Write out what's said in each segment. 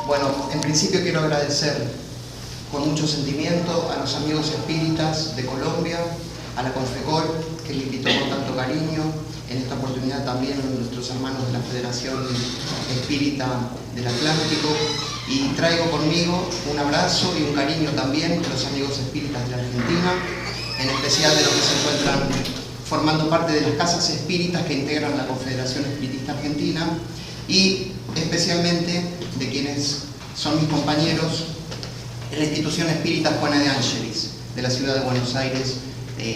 Bueno, en principio quiero agradecer con mucho sentimiento a los amigos espíritas de Colombia, a la Confecol, que me invitó con tanto cariño, en esta oportunidad también a nuestros hermanos de la Federación Espírita del Atlántico, y traigo conmigo un abrazo y un cariño también de los amigos espíritas de la Argentina, en especial de los que se encuentran formando parte de las casas espíritas que integran la Confederación Espiritista Argentina, y especialmente de quienes son mis compañeros en la institución espírita Juana de Ángeles, de la ciudad de Buenos Aires,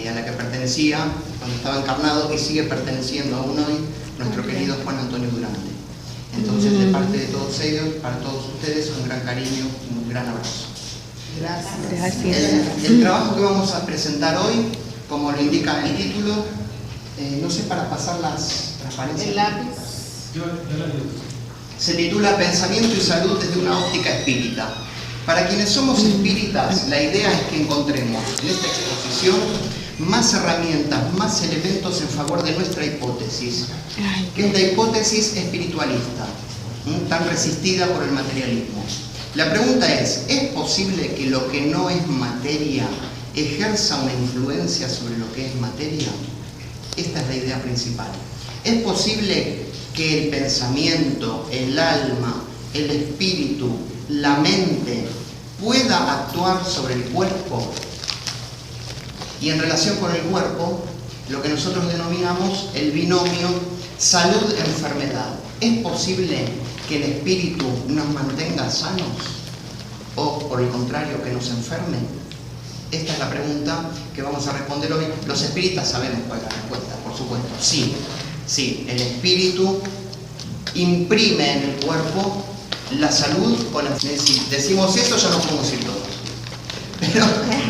a la que pertenecía cuando estaba encarnado y sigue perteneciendo aún hoy nuestro querido Juan Antonio Durante. Entonces, de parte de todos ellos, para todos ustedes, un gran cariño y un gran abrazo. Gracias. El trabajo que vamos a presentar hoy, como lo indica el título, no sé, para pasar las transparencias. El lápiz. Se titula Pensamiento y Salud desde una óptica espírita. Para quienes somos espíritas, la idea es que encontremos en esta exposición más herramientas, más elementos en favor de nuestra hipótesis, que es la hipótesis espiritualista, tan resistida por el materialismo. La pregunta es posible que lo que no es materia ejerza una influencia sobre lo que es materia? Esta es la idea principal. ¿Es posible que el pensamiento, el alma, el espíritu, la mente pueda actuar sobre el cuerpo? Y en relación con el cuerpo, lo que nosotros denominamos el binomio salud-enfermedad. ¿Es posible que el espíritu nos mantenga sanos o, por el contrario, que nos enferme? Esta es la pregunta que vamos a responder hoy. Los espíritas sabemos cuál es la respuesta, por supuesto. Sí, el espíritu imprime en el cuerpo la salud o la... Si decimos eso, ya no podemos ir todos. Pero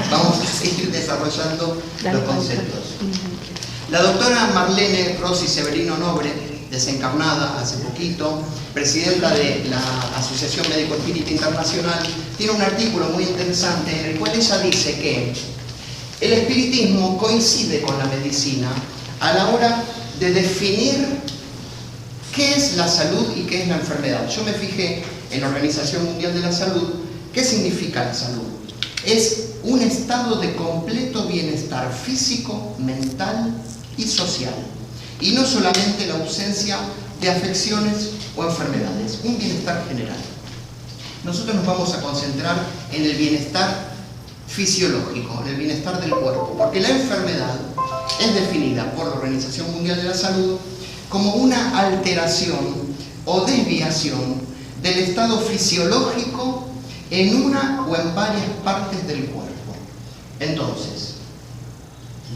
vamos a seguir desarrollando los conceptos. La doctora Marlene Rossi Severino Nobre, desencarnada hace poquito, presidenta de la Asociación Médico Espírita Internacional, tiene un artículo muy interesante en el cual ella dice que el espiritismo coincide con la medicina a la hora de definir qué es la salud y qué es la enfermedad. Yo me fijé en la Organización Mundial de la Salud. ¿Qué significa la salud? Es un estado de completo bienestar físico, mental y social. Y no solamente la ausencia de afecciones o enfermedades, un bienestar general. Nosotros nos vamos a concentrar en el bienestar fisiológico, en el bienestar del cuerpo, porque la enfermedad es definida por la Organización Mundial de la Salud como una alteración o desviación del estado fisiológico en una o en varias partes del cuerpo. Entonces,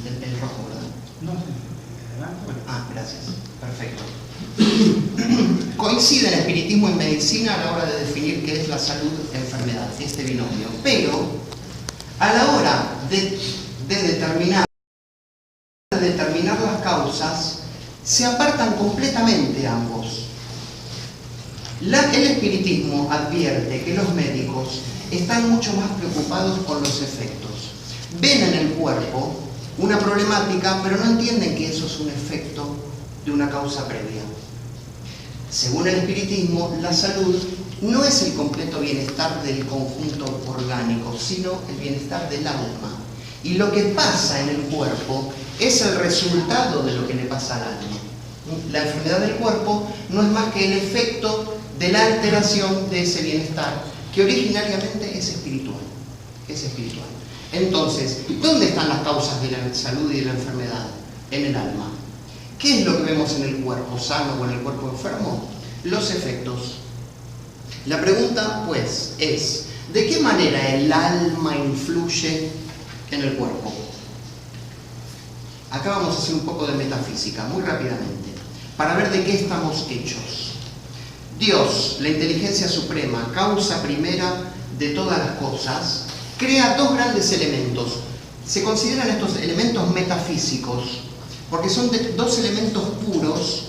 el rojo, ¿verdad? No, adelante. Gracias. Perfecto. Coincide el espiritismo y medicina a la hora de definir qué es la salud-enfermedad, este binomio. Pero, a la hora de determinar las causas, se apartan completamente ambos. El espiritismo advierte que los médicos están mucho más preocupados por los efectos. Ven en el cuerpo una problemática, pero no entienden que eso es un efecto de una causa previa. Según el espiritismo, la salud no es el completo bienestar del conjunto orgánico, sino el bienestar del alma. Y lo que pasa en el cuerpo es el resultado de lo que le pasa al alma. La enfermedad del cuerpo no es más que el efecto de la alteración de ese bienestar, que originariamente es espiritual. Entonces, ¿dónde están las causas de la salud y de la enfermedad? En el alma. ¿Qué es lo que vemos en el cuerpo sano o en el cuerpo enfermo? Los efectos. La pregunta, pues, es: ¿de qué manera el alma influye en el cuerpo? Acá vamos a hacer un poco de metafísica, muy rápidamente, para ver de qué estamos hechos. Dios, la inteligencia suprema, causa primera de todas las cosas, crea dos grandes elementos. Se consideran estos elementos metafísicos porque son dos elementos puros,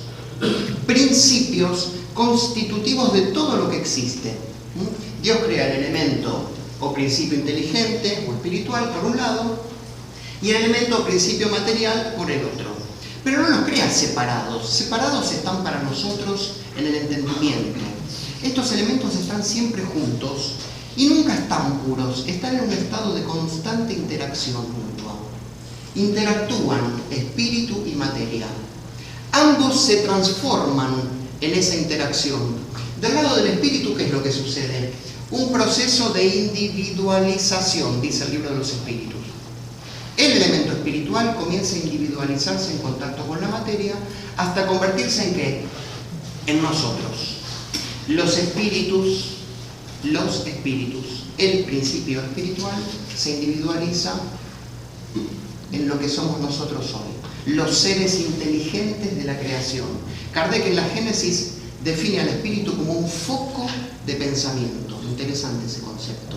principios constitutivos de todo lo que existe. Dios crea el elemento o principio inteligente o espiritual por un lado y el elemento o principio material por el otro. Pero no los crea separados. Separados están para nosotros en el entendimiento. Estos elementos están siempre juntos y nunca están puros, están en un estado de constante interacción mutua. Interactúan espíritu y materia. Ambos se transforman en esa interacción. Del lado del espíritu, ¿qué es lo que sucede? Un proceso de individualización, dice el libro de los espíritus. El elemento espiritual comienza a individualizarse en contacto con la materia hasta convertirse en ¿qué? En nosotros. Los espíritus, el principio espiritual se individualiza en lo que somos nosotros hoy, los seres inteligentes de la creación. Kardec en la Génesis define al espíritu como un foco de pensamiento. Interesante ese concepto.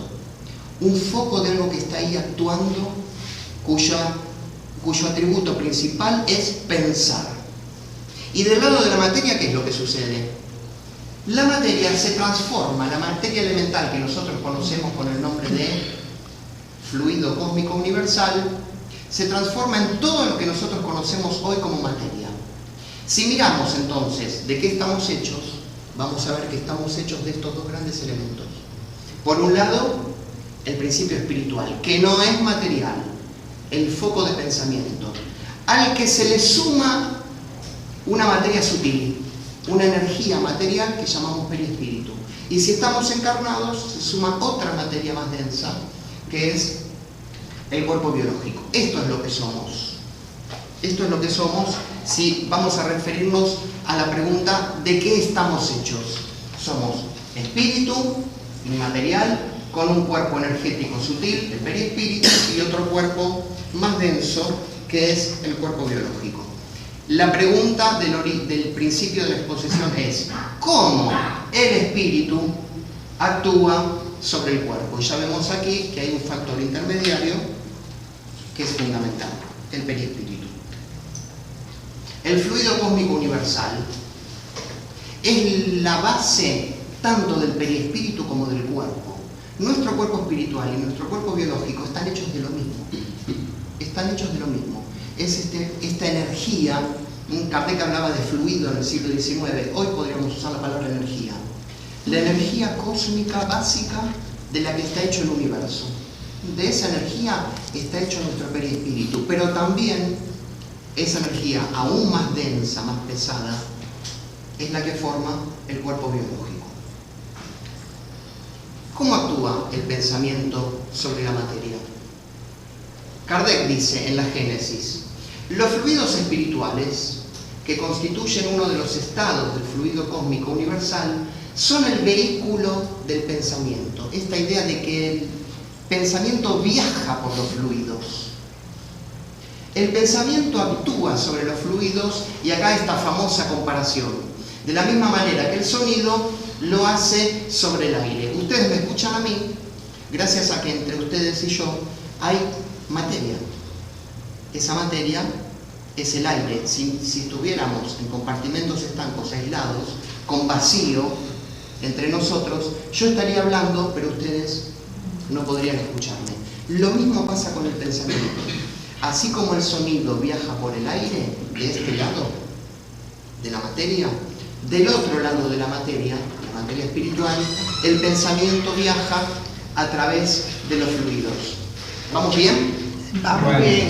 Un foco de algo que está ahí actuando, cuyo atributo principal es pensar. Y del lado de la materia, ¿qué es lo que sucede? La materia se transforma, la materia elemental que nosotros conocemos con el nombre de fluido cósmico universal, se transforma en todo lo que nosotros conocemos hoy como materia. Si miramos entonces de qué estamos hechos, vamos a ver que estamos hechos de estos dos grandes elementos. Por un lado, el principio espiritual, que no es material, el foco de pensamiento, al que se le suma una materia sutil, una energía material que llamamos perispíritu. Y si estamos encarnados, se suma otra materia más densa, que es el cuerpo biológico. Esto es lo que somos. Esto es lo que somos si vamos a referirnos a la pregunta ¿de qué estamos hechos? Somos espíritu inmaterial con un cuerpo energético sutil, el perispíritu, y otro cuerpo más denso que es el cuerpo biológico. La pregunta del principio de la exposición es ¿cómo el espíritu actúa sobre el cuerpo? Y ya vemos aquí que hay un factor intermediario que es fundamental, el perispíritu. El fluido cósmico universal es la base tanto del perispíritu como del cuerpo. Nuestro cuerpo espiritual y nuestro cuerpo biológico están hechos de lo mismo. Están hechos de lo mismo. Es esta energía. Kardec hablaba de fluido en el siglo XIX. Hoy podríamos usar la palabra energía. La energía cósmica básica de la que está hecho el universo. De esa energía está hecho nuestro perispíritu. Pero también esa energía aún más densa, más pesada, es la que forma el cuerpo biológico. ¿Cómo actúa el pensamiento sobre la materia? Kardec dice en la Génesis, los fluidos espirituales, que constituyen uno de los estados del fluido cósmico universal, son el vehículo del pensamiento. Esta idea de que el pensamiento viaja por los fluidos. El pensamiento actúa sobre los fluidos y acá esta famosa comparación. De la misma manera que el sonido lo hace sobre el aire. Ustedes me escuchan a mí, gracias a que entre ustedes y yo hay materia. Esa materia es el aire. Si estuviéramos en compartimentos estancos aislados, con vacío entre nosotros, yo estaría hablando, pero ustedes no podrían escucharme. Lo mismo pasa con el pensamiento. Así como el sonido viaja por el aire, de este lado de la materia, del otro lado de la materia espiritual, el pensamiento viaja a través de los fluidos. ¿Vamos bien? Vamos bien.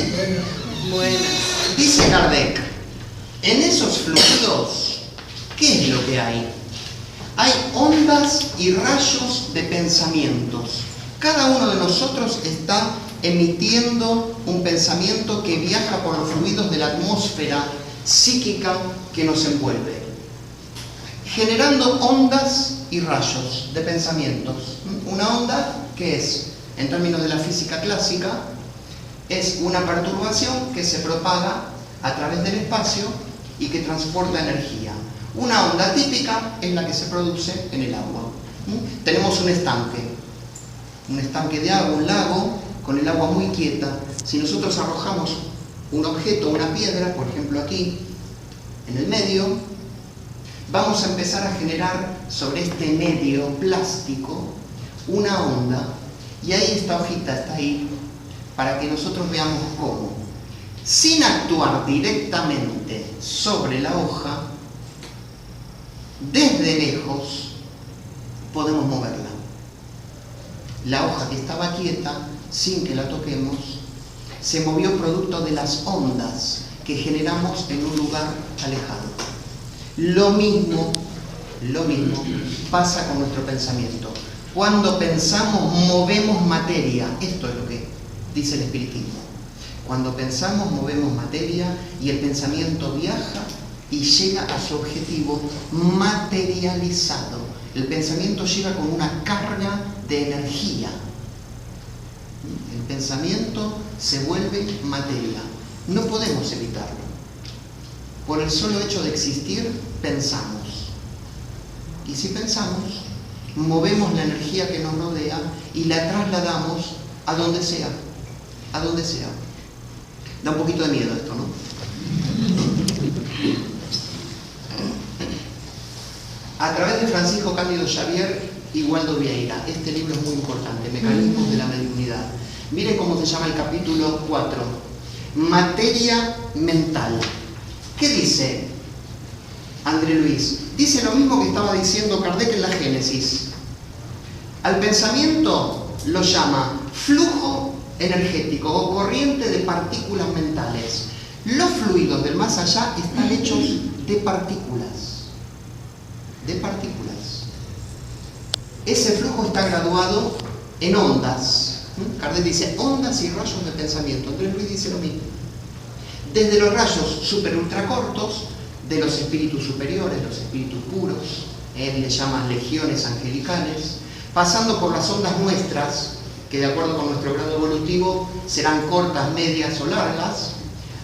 Bueno. Dice Kardec, en esos fluidos, ¿qué es lo que hay? Hay ondas y rayos de pensamientos. Cada uno de nosotros está emitiendo un pensamiento que viaja por los fluidos de la atmósfera psíquica que nos envuelve, generando ondas y rayos de pensamientos. Una onda, ¿qué es? En términos de la física clásica, es una perturbación que se propaga a través del espacio y que transporta energía. Una onda típica es la que se produce en el agua. Tenemos un estanque de agua, un lago, con el agua muy quieta. Si nosotros arrojamos un objeto, una piedra, por ejemplo aquí, en el medio, vamos a empezar a generar sobre este medio plástico una onda, y ahí esta hojita está ahí para que nosotros veamos cómo, sin actuar directamente sobre la hoja, desde lejos, podemos moverla. La hoja que estaba quieta, sin que la toquemos, se movió producto de las ondas que generamos en un lugar alejado. Lo mismo pasa con nuestro pensamiento. Cuando pensamos, movemos materia. Esto es lo que dice el espiritismo. Cuando pensamos, movemos materia y el pensamiento viaja y llega a su objetivo materializado. El pensamiento llega con una carga de energía. El pensamiento se vuelve materia. No podemos evitarlo. Por el solo hecho de existir, pensamos. Y si pensamos, movemos la energía que nos rodea y la trasladamos a donde sea. A donde sea. Da un poquito de miedo esto, ¿no? A través de Francisco Cándido Xavier y Waldo Vieira. Este libro es muy importante, Mecanismos de la Mediunidad. Miren cómo se llama el capítulo 4. Materia mental. ¿Qué dice André Luis? Dice lo mismo que estaba diciendo Kardec en la Génesis. Al pensamiento lo llama flujo energético o corriente de partículas mentales. Los fluidos del más allá están hechos de partículas. De partículas. Ese flujo está graduado en ondas. Kardec dice ondas y rayos de pensamiento. Andrés Luis dice lo mismo. Desde los rayos super ultra cortos de los espíritus superiores, los espíritus puros, él le llama legiones angelicales, pasando por las ondas nuestras, que de acuerdo con nuestro grado evolutivo serán cortas, medias o largas,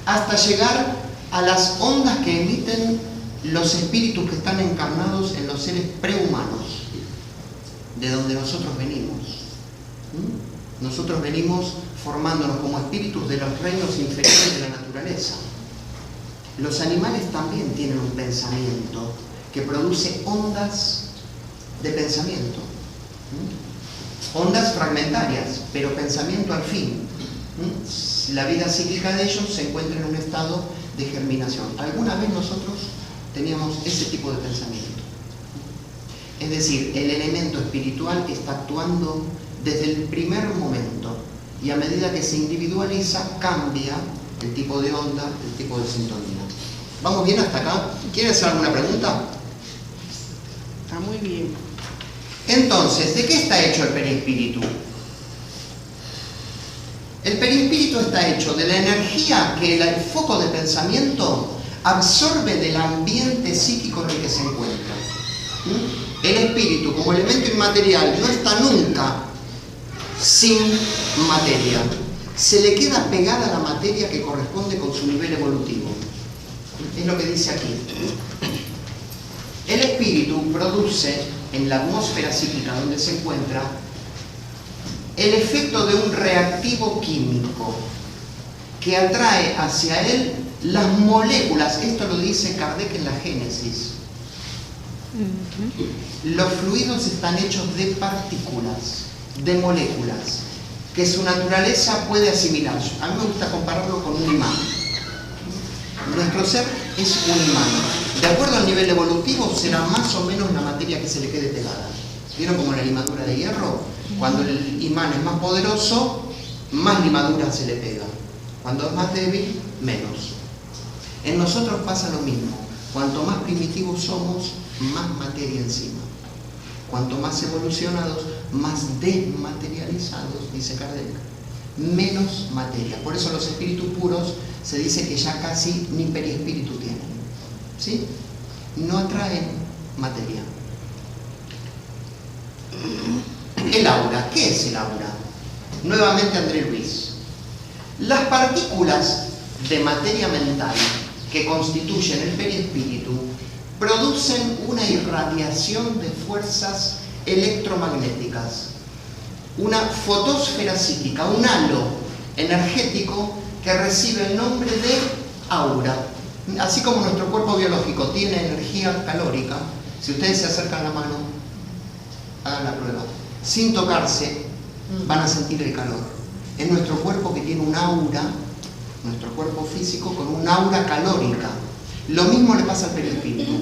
hasta llegar a las ondas que emiten los espíritus que están encarnados en los seres prehumanos, de donde nosotros venimos. Nosotros venimos formándonos como espíritus de los reinos inferiores de la naturaleza. Los animales también tienen un pensamiento que produce ondas de pensamiento. Ondas fragmentarias, pero pensamiento al fin. La vida psíquica de ellos se encuentra en un estado de germinación. ¿Alguna vez nosotros teníamos ese tipo de pensamiento? Es decir, el elemento espiritual está actuando desde el primer momento y a medida que se individualiza cambia el tipo de onda, el tipo de sintonía. ¿Vamos bien hasta acá? ¿Quieren hacer alguna pregunta? Está muy bien. Entonces, ¿de qué está hecho el perispíritu? El perispíritu está hecho de la energía que el foco de pensamiento absorbe del ambiente psíquico en el que se encuentra. El espíritu, como elemento inmaterial, no está nunca sin materia. Se le queda pegada a la materia que corresponde con su nivel evolutivo. Es lo que dice aquí. El espíritu produce en la atmósfera psíquica donde se encuentra el efecto de un reactivo químico que atrae hacia él las moléculas. Esto lo dice Kardec en la Génesis. Los fluidos están hechos de partículas, de moléculas, que su naturaleza puede asimilar. A mí me gusta compararlo con un imán. Nuestro ser es un imán. De acuerdo al nivel evolutivo, será más o menos la materia que se le quede pegada. ¿Vieron como la limadura de hierro? Cuando el imán es más poderoso, más limadura se le pega. Cuando es más débil, menos. En nosotros pasa lo mismo. Cuanto más primitivos somos, más materia encima. Cuanto más evolucionados, más desmaterializados, dice Kardec, menos materia. Por eso los espíritus puros se dice que ya casi ni perispíritu tienen. ¿Sí? No atraen materia. El aura. ¿Qué es el aura? Nuevamente André Luis. Las partículas de materia mental que constituyen el perispíritu producen una irradiación de fuerzas electromagnéticas, una fotosfera psíquica, un halo energético que recibe el nombre de aura. Así como nuestro cuerpo biológico tiene energía calórica, si ustedes se acercan la mano, hagan la prueba, sin tocarse, van a sentir el calor. Es nuestro cuerpo que tiene un aura, nuestro cuerpo físico con un aura calórica. Lo mismo le pasa al perispíritu.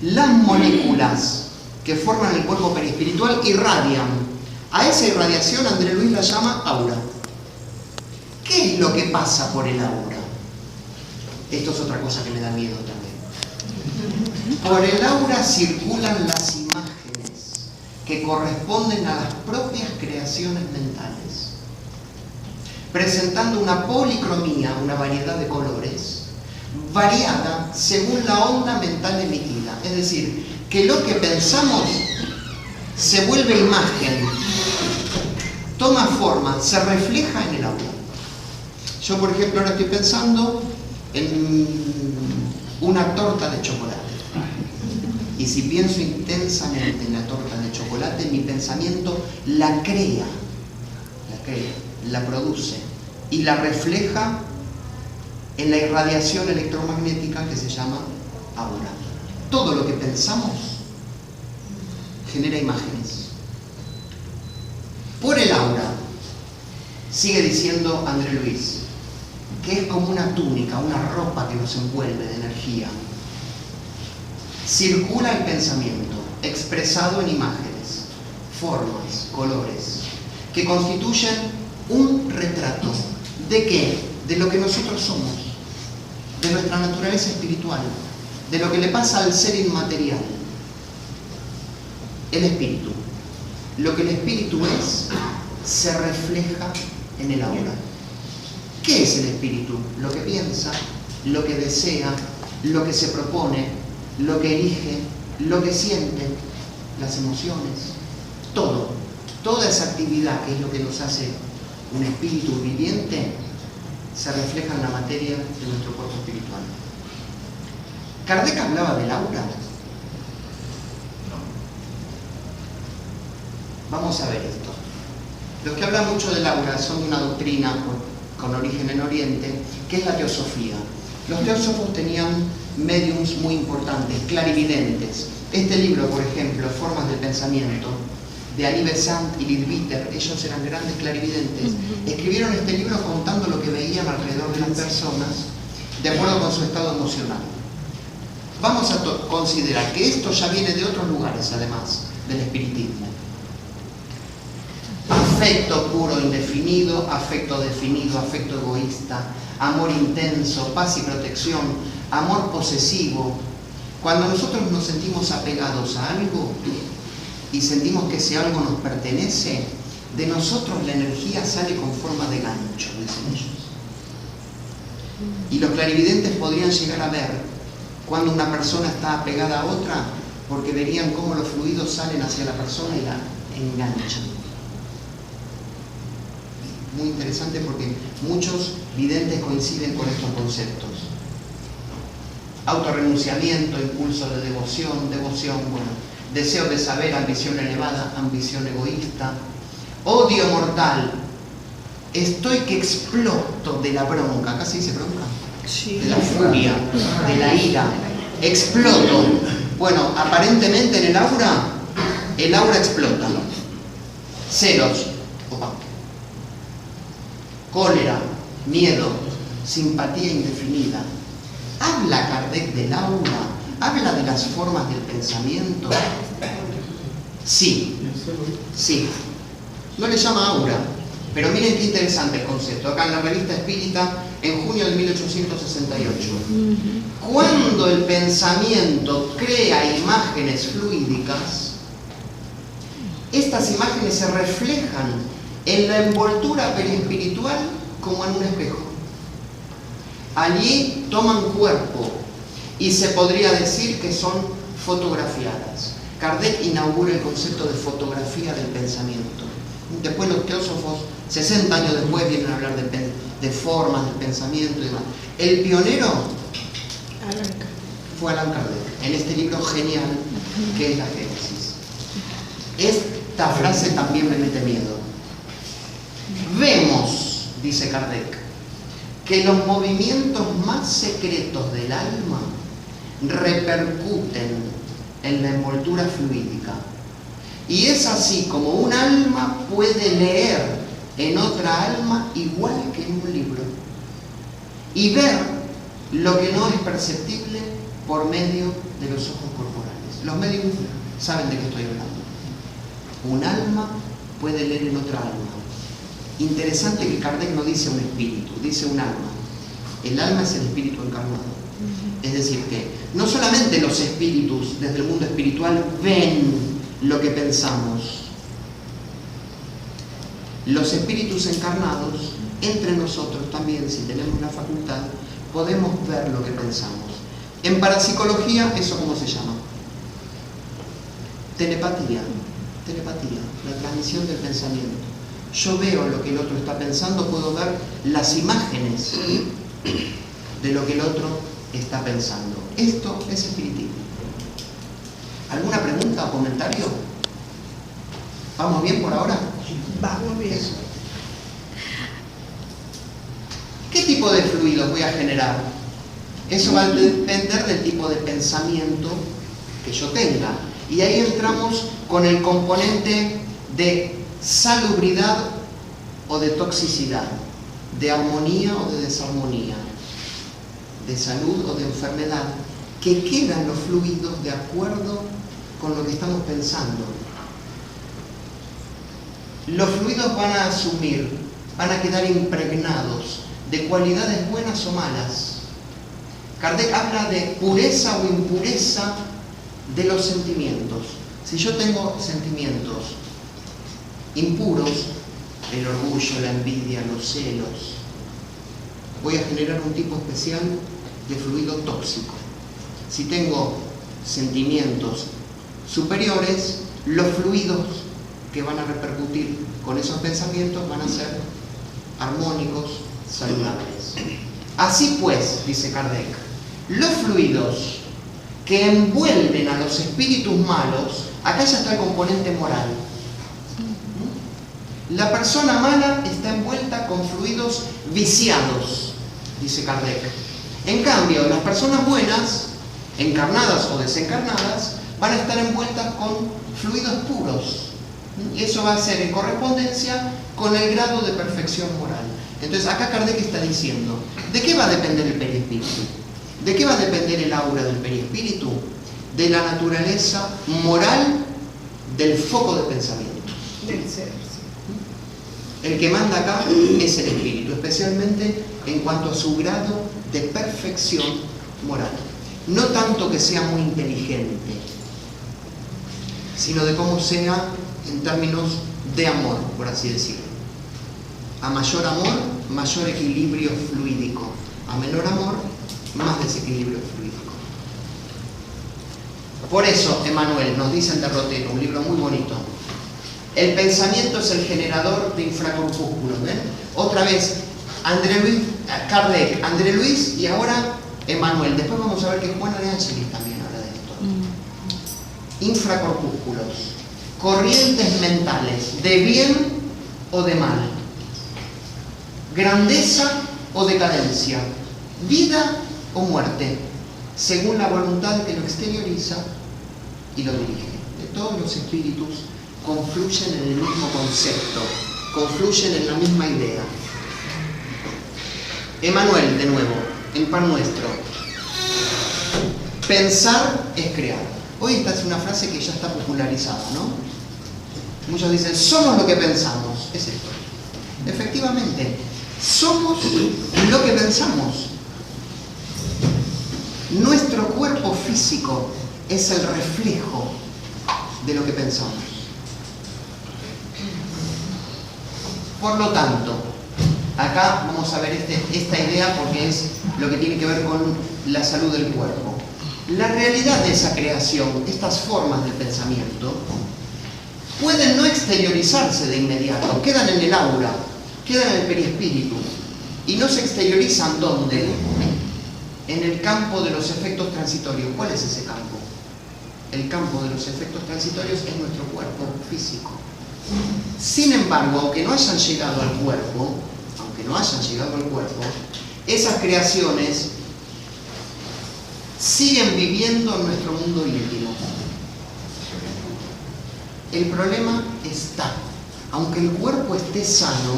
Las moléculas que forman el cuerpo perispiritual irradian. A esa irradiación André Luis la llama aura. ¿Qué es lo que pasa por el aura? Esto es otra cosa que me da miedo también. Por el aura circulan las imágenes que corresponden a las propias creaciones mentales, presentando una policromía, una variedad de colores, variada según la onda mental emitida. Es decir, que lo que pensamos se vuelve imagen, toma forma, se refleja en el aura. Yo, por ejemplo, ahora estoy pensando en una torta de chocolate. Y si pienso intensamente en la torta de chocolate, mi pensamiento la crea, la produce y la refleja en la irradiación electromagnética que se llama aura. Todo lo que pensamos genera imágenes. Por el aura, sigue diciendo André Luis, que es como una túnica, una ropa que nos envuelve de energía. Circula el pensamiento, expresado en imágenes, formas, colores, que constituyen un retrato. ¿De qué? De lo que nosotros somos, de nuestra naturaleza espiritual, de lo que le pasa al ser inmaterial, el espíritu. Lo que el espíritu es, se refleja en el aura. ¿Qué es el espíritu? Lo que piensa, lo que desea, lo que se propone, lo que elige, lo que siente, las emociones, todo. Toda esa actividad que es lo que nos hace un espíritu viviente, se refleja en la materia de nuestro cuerpo espiritual. ¿Kardec hablaba del aura? Vamos a ver esto. Los que hablan mucho del aura son de una doctrina con origen en Oriente, que es la teosofía. Los teósofos tenían médiums muy importantes, clarividentes. Este libro, por ejemplo, Formas del Pensamiento, de Ali Besant y Leadbeater, ellos eran grandes clarividentes, escribieron este libro contando lo que veían alrededor de las personas, de acuerdo con su estado emocional. Vamos a considerar que esto ya viene de otros lugares, además del espiritismo. Afecto puro indefinido, afecto definido, afecto egoísta, amor intenso, paz y protección, amor posesivo. Cuando nosotros nos sentimos apegados a algo y sentimos que ese algo nos pertenece, de nosotros la energía sale con forma de gancho, dicen ellos. Y los clarividentes podrían llegar a ver cuando una persona está apegada a otra, porque verían cómo los fluidos salen hacia la persona y la enganchan. Muy interesante porque muchos videntes coinciden con estos conceptos. Autorrenunciamiento, impulso de devoción, bueno, deseo de saber, ambición elevada, ambición egoísta, odio mortal, estoy que exploto de la bronca, acá se dice bronca, sí, de la furia, de la ira, exploto. Bueno, aparentemente en el aura explota. Celos, cólera, miedo, simpatía indefinida. ¿Habla Kardec del aura? ¿Habla de las formas del pensamiento? Sí, sí. No le llama aura, pero miren qué interesante el concepto. Acá en la Revista Espírita, en junio de 1868. Cuando el pensamiento crea imágenes fluídicas, estas imágenes se reflejan en la envoltura perispiritual como en un espejo. Allí toman cuerpo y se podría decir que son fotografiadas. Kardec inaugura el concepto de fotografía del pensamiento. Después los teósofos, 60 años después, vienen a hablar de formas del pensamiento y demás. El pionero fue Allan Kardec, en este libro genial que es la Génesis. Esta frase también me mete miedo. Vemos, dice Kardec, que los movimientos más secretos del alma repercuten en la envoltura fluídica. Y es así como un alma puede leer en otra alma igual que en un libro y ver lo que no es perceptible por medio de los ojos corporales. Los médicos saben de qué estoy hablando. Un alma puede leer en otra alma. Interesante que Kardec no dice un espíritu, dice un alma. El alma es el espíritu encarnado. Es decir, que no solamente los espíritus desde el mundo espiritual ven lo que pensamos. Los espíritus encarnados, entre nosotros también, si tenemos la facultad, podemos ver lo que pensamos. En parapsicología, ¿eso cómo se llama? Telepatía. Telepatía, la transmisión del pensamiento. Yo veo lo que el otro está pensando, puedo ver las imágenes de lo que el otro está pensando. Esto es espiritismo. ¿Alguna pregunta o comentario? ¿Vamos bien por ahora? Vamos bien. Eso. ¿Qué tipo de fluidos voy a generar? Eso va a depender del tipo de pensamiento que yo tenga. Y ahí entramos con el componente de salubridad o de toxicidad, de armonía o de desarmonía, de salud o de enfermedad, que quedan los fluidos de acuerdo con lo que estamos pensando. Los fluidos van a asumir, van a quedar impregnados de cualidades buenas o malas. Kardec habla de pureza o impureza de los sentimientos. Si yo tengo sentimientos impuros, el orgullo, la envidia, los celos, voy a generar un tipo especial de fluido tóxico. Si tengo sentimientos superiores, los fluidos que van a repercutir con esos pensamientos van a ser armónicos, saludables. Así pues, dice Kardec, los fluidos que envuelven a los espíritus malos, acá ya está el componente moral. La persona mala está envuelta con fluidos viciados, dice Kardec. En cambio, las personas buenas, encarnadas o desencarnadas, van a estar envueltas con fluidos puros. Y eso va a ser en correspondencia con el grado de perfección moral. Entonces, acá Kardec está diciendo, ¿de qué va a depender el perispíritu? ¿De qué va a depender el aura del perispíritu? De la naturaleza moral del foco de pensamiento. Del ser, sí. El que manda acá es el espíritu, especialmente en cuanto a su grado de perfección moral. No tanto que sea muy inteligente, sino de cómo sea en términos de amor, por así decirlo. A mayor amor, mayor equilibrio fluídico. A menor amor, más desequilibrio fluídico. Por eso, Emmanuel nos dice en Derrotero, un libro muy bonito, el pensamiento es el generador de infracorpúsculos. ¿Ven? Otra vez, Kardec, André Luis y ahora Emmanuel. Después vamos a ver que Juana de Ángelis también habla de esto. Infracorpúsculos, corrientes mentales, de bien o de mal, grandeza o decadencia, vida o muerte, según la voluntad que lo exterioriza y lo dirige. Todos los espíritus confluyen en el mismo concepto, confluyen en la misma idea. Emmanuel, de nuevo, en Pan Nuestro. Pensar es crear. Hoy esta es una frase que ya está popularizada, ¿no? Muchos dicen, somos lo que pensamos. Es esto. Efectivamente, somos lo que pensamos. Nuestro cuerpo físico es el reflejo de lo que pensamos. Por lo tanto, acá vamos a ver esta idea porque es lo que tiene que ver con la salud del cuerpo. La realidad de esa creación, estas formas del pensamiento, pueden no exteriorizarse de inmediato, quedan en el aura, quedan en el perispíritu y no se exteriorizan ¿dónde? En el campo de los efectos transitorios. ¿Cuál es ese campo? El campo de los efectos transitorios es nuestro cuerpo físico. Sin embargo, aunque no hayan llegado al cuerpo, esas creaciones siguen viviendo en nuestro mundo íntimo. El problema está, aunque el cuerpo esté sano,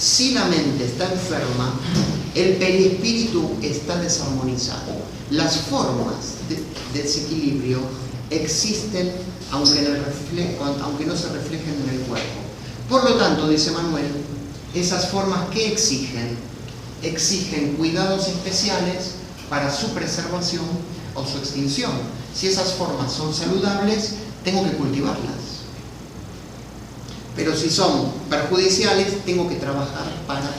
si la mente está enferma, el perispíritu está desarmonizado. Las formas de desequilibrio existen aunque no se reflejen en el cuerpo. Por lo tanto, dice Manuel, esas formas que exigen cuidados especiales para su preservación o su extinción. Si esas formas son saludables, tengo que cultivarlas. Pero si son perjudiciales, tengo que trabajar para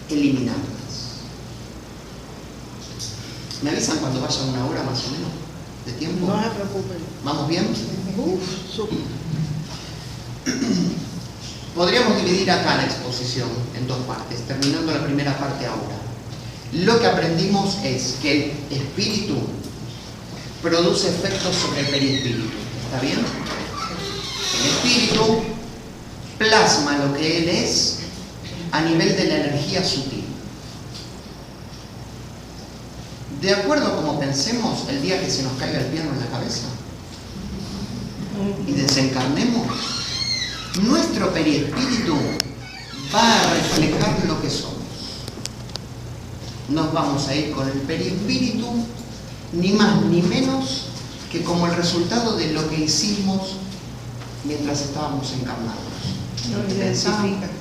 eliminarlas. ¿Me avisan cuando vaya una hora más o menos de tiempo? No se preocupen. ¿Vamos bien? Súper. Podríamos dividir acá la exposición en dos partes, terminando la primera parte ahora. Lo que aprendimos es que el espíritu produce efectos sobre el perispíritu. ¿Está bien? El espíritu plasma lo que él es a nivel de la energía sutil. De acuerdo a como pensemos, el día que se nos caiga el piano en la cabeza y desencarnemos, nuestro perispíritu va a reflejar lo que somos. Nos vamos a ir con el perispíritu ni más ni menos que como el resultado de lo que hicimos mientras estábamos encarnados. No Pensamos, identifica.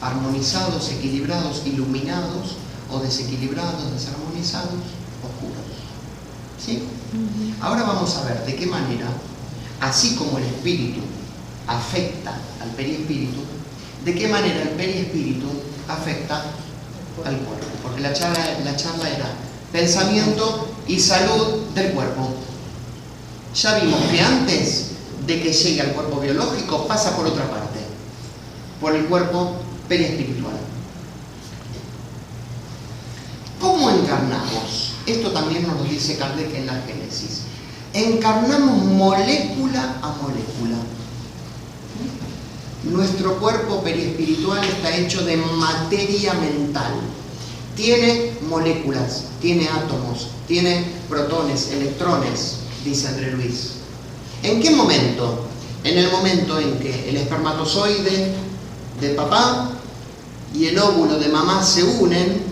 armonizados, equilibrados, iluminados, o desequilibrados, desarmonizados, oscuros. ¿Sí? Ahora vamos a ver de qué manera, así como el espíritu afecta al perispíritu, de qué manera el perispíritu afecta al cuerpo. Porque la charla era pensamiento y salud del cuerpo. Ya vimos que antes de que llegue al cuerpo biológico pasa por otra parte, por el cuerpo perispiritual. ¿Cómo encarnamos? Esto también nos lo dice Kardec en la Génesis. Encarnamos molécula a molécula. Nuestro cuerpo perispiritual está hecho de materia mental. Tiene moléculas, tiene átomos, tiene protones, electrones, dice André Luis. ¿En qué momento? En el momento en que el espermatozoide de papá y el óvulo de mamá se unen,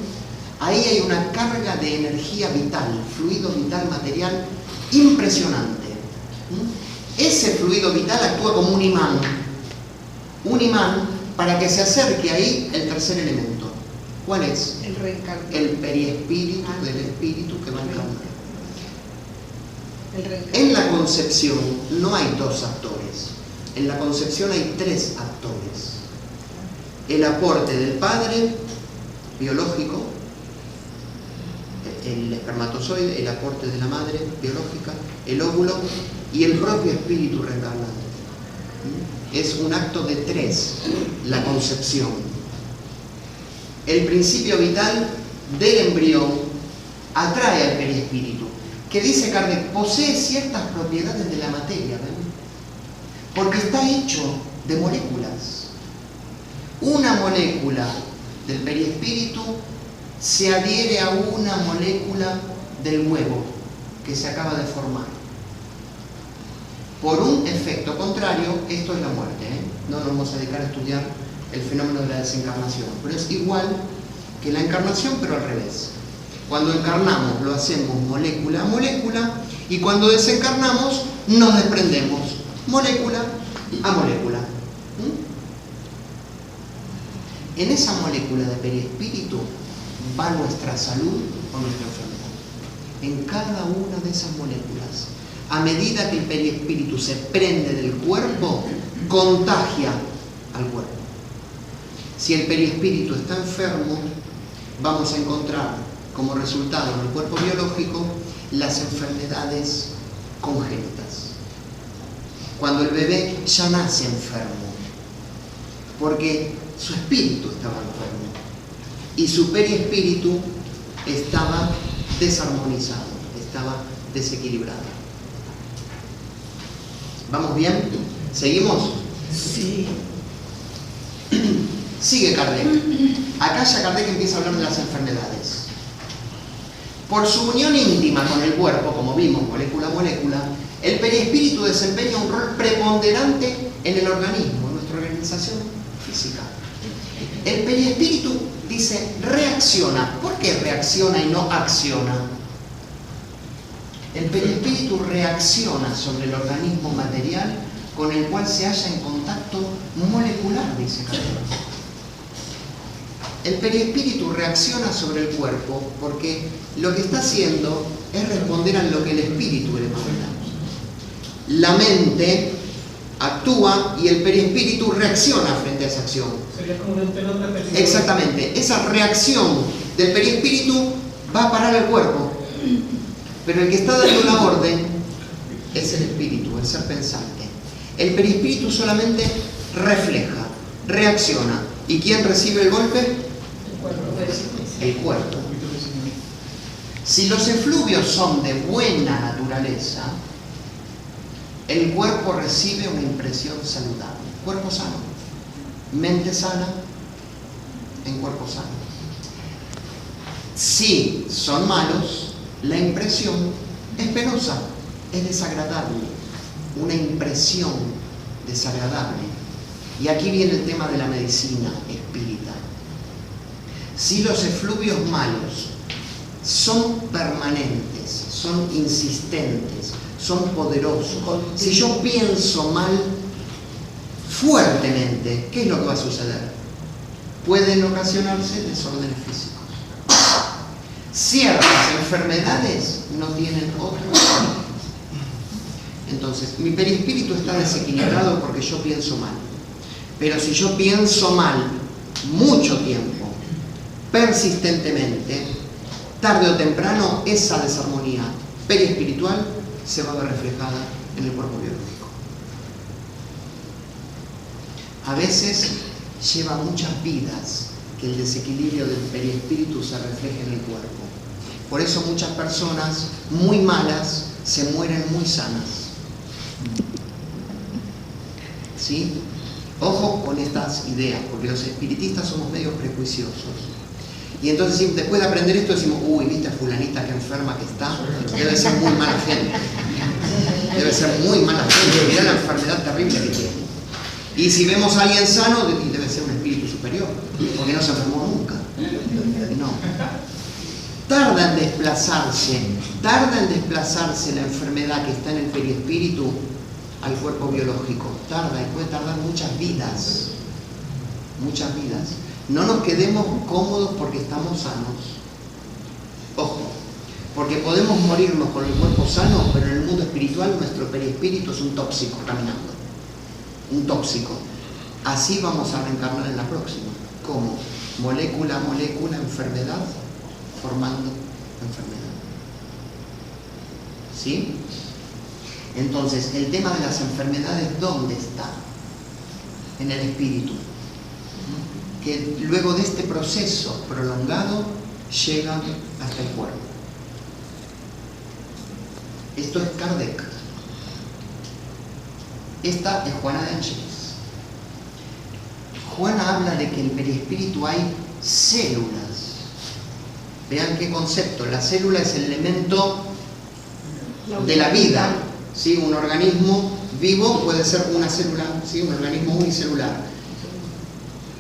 ahí hay una carga de energía vital, fluido vital material impresionante. Ese fluido vital actúa como un imán para que se acerque ahí el tercer elemento. ¿Cuál es? El reencarnado. El perispíritu del espíritu que va a encarnar. El reencarnado. En la concepción no hay dos actores, en la concepción hay tres actores. El aporte del padre biológico, el espermatozoide, el aporte de la madre biológica, el óvulo y el propio espíritu reencarnante. Es un acto de tres, la concepción. El principio vital del embrión atrae al perispíritu, que dice Kardec, posee ciertas propiedades de la materia, ¿ven? Porque está hecho de moléculas. Una molécula del perispíritu se adhiere a una molécula del huevo que se acaba de formar. Por un efecto contrario, esto es la muerte, ¿eh? No nos vamos a dedicar a estudiar el fenómeno de la desencarnación, pero es igual que la encarnación, pero al revés. Cuando encarnamos lo hacemos molécula a molécula y cuando desencarnamos nos desprendemos molécula a molécula. En esa molécula de perispíritu va nuestra salud o nuestra enfermedad. En cada una de esas moléculas. A medida que el perispíritu se prende del cuerpo, contagia al cuerpo. Si el perispíritu está enfermo, vamos a encontrar como resultado en el cuerpo biológico las enfermedades congénitas. Cuando el bebé ya nace enfermo, porque su espíritu estaba enfermo y su perispíritu estaba desarmonizado, estaba desequilibrado. ¿Vamos bien? ¿Seguimos? Sí. Sigue Kardec. Acá ya Kardec empieza a hablar de las enfermedades. Por su unión íntima con el cuerpo, como vimos, molécula a molécula, el perispíritu desempeña un rol preponderante en el organismo, en nuestra organización física. El perispíritu dice reacciona. ¿Por qué reacciona y no acciona? El perispíritu reacciona sobre el organismo material con el cual se halla en contacto molecular, dice Carlos. El perispíritu reacciona sobre el cuerpo porque lo que está haciendo es responder a lo que el espíritu le manda. La mente actúa y el perispíritu reacciona frente a esa acción. Sería como de un pelota perdido. Exactamente. Esa reacción del perispíritu va a parar al cuerpo. Pero el que está dando la orden es el espíritu, el ser pensante. El perispíritu solamente refleja, reacciona. ¿Y quién recibe el golpe? El cuerpo. Si los efluvios son de buena naturaleza, el cuerpo recibe una impresión saludable. Cuerpo sano, mente sana, en cuerpo sano. Si son malos, la impresión es penosa, es desagradable, una impresión desagradable. Y aquí viene el tema de la medicina espírita. Si los efluvios malos son permanentes, son insistentes, son poderosos, si yo pienso mal fuertemente, ¿qué es lo que va a suceder? Pueden ocasionarse desórdenes físicos. Ciertas enfermedades no tienen otro origen. Entonces, mi perispíritu está desequilibrado porque yo pienso mal. Pero si yo pienso mal mucho tiempo, persistentemente, tarde o temprano, esa desarmonía perispiritual se va a ver reflejada en el cuerpo biológico. A veces lleva muchas vidas que el desequilibrio del perispíritu se refleje en el cuerpo. Por eso muchas personas muy malas se mueren muy sanas. ¿Sí? Ojo con estas ideas, porque los espiritistas somos medio prejuiciosos. Y entonces después de aprender esto decimos, uy, ¿viste a fulanita que enferma que está? Debe ser muy mala gente. Debe ser muy mala gente. Mirá la enfermedad terrible que tiene. Y si vemos a alguien sano, debe ser un espíritu superior, porque no se enfermó nunca. No. Tarda en desplazarse la enfermedad que está en el perispíritu al cuerpo biológico. Tarda y puede tardar muchas vidas. Muchas vidas. No nos quedemos cómodos porque estamos sanos. Ojo, porque podemos morirnos con el cuerpo sano, pero en el mundo espiritual nuestro perispíritu es un tóxico caminando. Un tóxico. Así vamos a reencarnar en la próxima. ¿Cómo? Molécula a molécula, enfermedad, formando enfermedad. ¿Sí? Entonces, el tema de las enfermedades, ¿dónde está? En el espíritu. Que luego de este proceso prolongado llega hasta el cuerpo. Esto es Kardec. Esta es Juana de Ángeles. Juana habla de que en el perispíritu hay células. Vean qué concepto. La célula es el elemento de la vida. ¿Sí? Un organismo vivo puede ser una célula, ¿sí? Un organismo unicelular.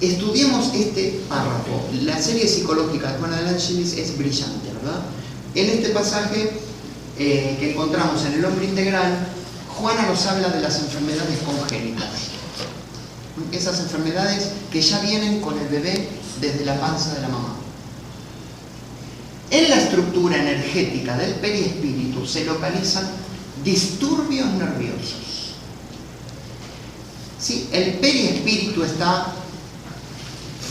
Estudiemos este párrafo. La serie psicológica de Juana de Ángeles es brillante, ¿verdad? En este pasaje que encontramos en El Hombre Integral, Juana nos habla de las enfermedades congénitas. Esas enfermedades que ya vienen con el bebé desde la panza de la mamá. En la estructura energética del perispíritu se localizan disturbios nerviosos. ¿Sí? El perispíritu está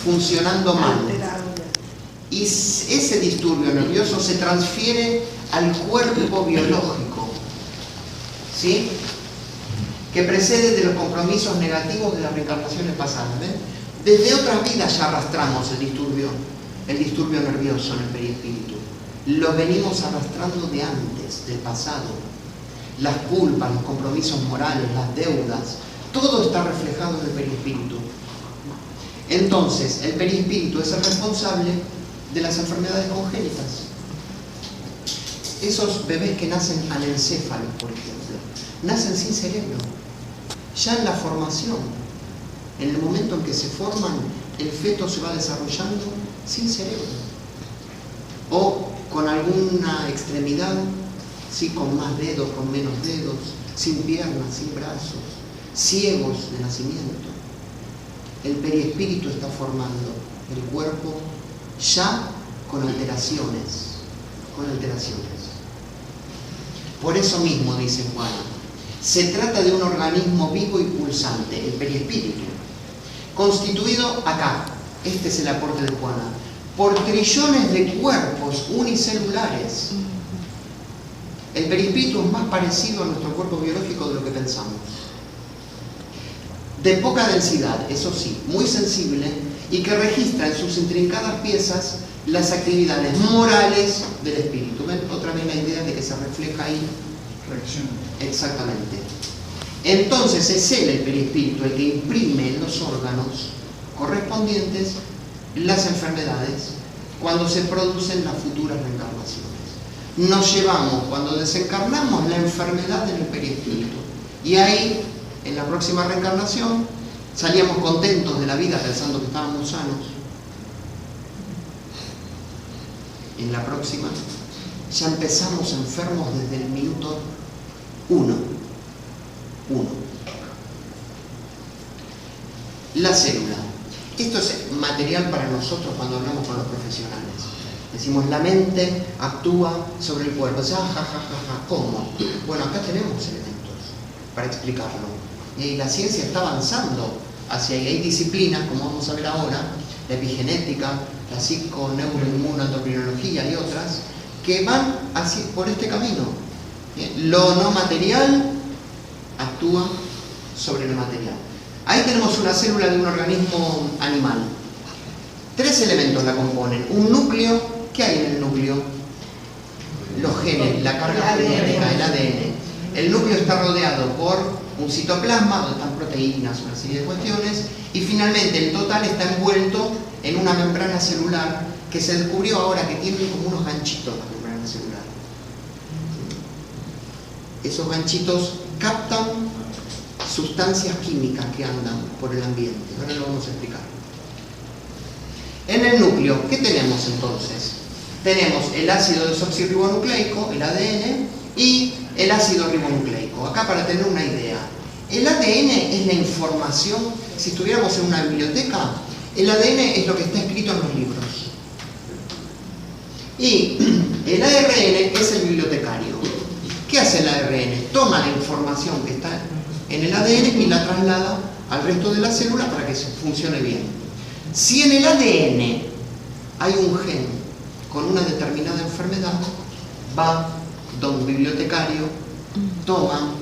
funcionando mal. Y ese disturbio nervioso se transfiere al cuerpo biológico, ¿sí? Que precede de los compromisos negativos de las reencarnaciones pasadas. ¿Ven? Desde otras vidas ya arrastramos el disturbio nervioso en el perispíritu. Lo venimos arrastrando de antes, del pasado. Las culpas, los compromisos morales, las deudas, todo está reflejado en el perispíritu. Entonces, el perispíritu es el responsable de las enfermedades congénitas. Esos bebés que nacen anencéfalos, por ejemplo, nacen sin cerebro. Ya en la formación, en el momento en que se forman, el feto se va desarrollando sin cerebro. O con alguna extremidad, ¿sí? Con más dedos, con menos dedos, sin piernas, sin brazos, ciegos de nacimiento. El perispíritu está formando el cuerpo ya con alteraciones, Por eso mismo, dice Juana, se trata de un organismo vivo y pulsante, el perispíritu, constituido acá, este es el aporte de Juana, por trillones de cuerpos unicelulares. El perispíritu es más parecido a nuestro cuerpo biológico de lo que pensamos. De poca densidad, eso sí, muy sensible, y que registra en sus intrincadas piezas las actividades morales del espíritu. ¿Ven? Otra vez la idea de que se refleja ahí. Reacción. Exactamente. Entonces es él, el perispíritu, el que imprime en los órganos correspondientes las enfermedades cuando se producen las futuras reencarnaciones. Nos llevamos, cuando desencarnamos, la enfermedad en el perispíritu. Y ahí, en la próxima reencarnación, salíamos contentos de la vida pensando que estábamos sanos. En la próxima, ya empezamos enfermos desde el minuto 1. La célula. Esto es material para nosotros cuando hablamos con los profesionales. Decimos, la mente actúa sobre el cuerpo. ¿Cómo? Bueno, acá tenemos elementos para explicarlo. Y la ciencia está avanzando hacia ahí. Hay disciplinas, como vamos a ver ahora, la epigenética, la psico-neuroinmunoendocrinología y otras, que van así, por este camino. Lo no material actúa sobre lo material. Ahí tenemos una célula de un organismo animal. 3 elementos la componen. Un núcleo. ¿Qué hay en el núcleo? Los genes, la carga genética, el ADN. El núcleo está rodeado por un citoplasma, donde están proteínas, una serie de cuestiones, y finalmente el total está envuelto en una membrana celular que se descubrió ahora que tiene como unos ganchitos la membrana celular. Esos ganchitos captan sustancias químicas que andan por el ambiente. Ahora lo vamos a explicar. En el núcleo, ¿qué tenemos entonces? Tenemos el ácido desoxirribonucleico, el ADN, y el ácido ribonucleico. Acá para tener una idea. El ADN es la información, si estuviéramos en una biblioteca, el ADN es lo que está escrito en los libros. Y el ARN es el bibliotecario. ¿Qué hace el ARN? Toma la información que está en el ADN y la traslada al resto de la célula para que funcione bien. Si en el ADN hay un gen con una determinada enfermedad, va don bibliotecario, toma,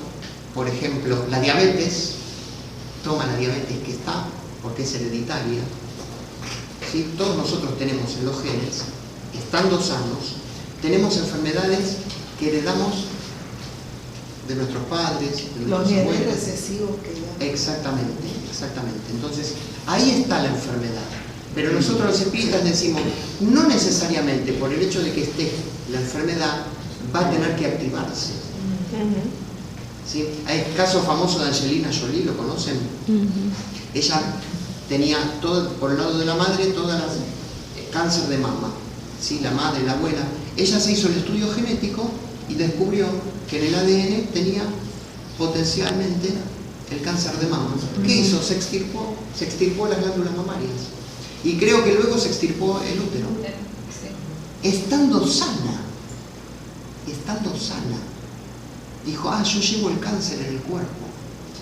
por ejemplo, la diabetes, toma la diabetes que está, porque es hereditaria. ¿Sí? Todos nosotros tenemos en los genes, estando sanos, tenemos enfermedades que heredamos de nuestros padres, de los nuestros genes abuelos. recesivos que ya... Exactamente. Entonces, ahí está la enfermedad. Pero nosotros los espíritas decimos, no necesariamente por el hecho de que esté la enfermedad, va a tener que activarse. ¿Sí? Hay el caso famoso de Angelina Jolie, ¿lo conocen? Ella tenía, todo, por el lado de la madre, todas las cáncer de mama. ¿Sí? La madre, la abuela. Ella se hizo el estudio genético y descubrió que en el ADN tenía potencialmente el cáncer de mama. ¿Qué hizo? Se extirpó las glándulas mamarias. Y creo que luego se extirpó el útero. Estando sana. Dijo, yo llevo el cáncer en el cuerpo.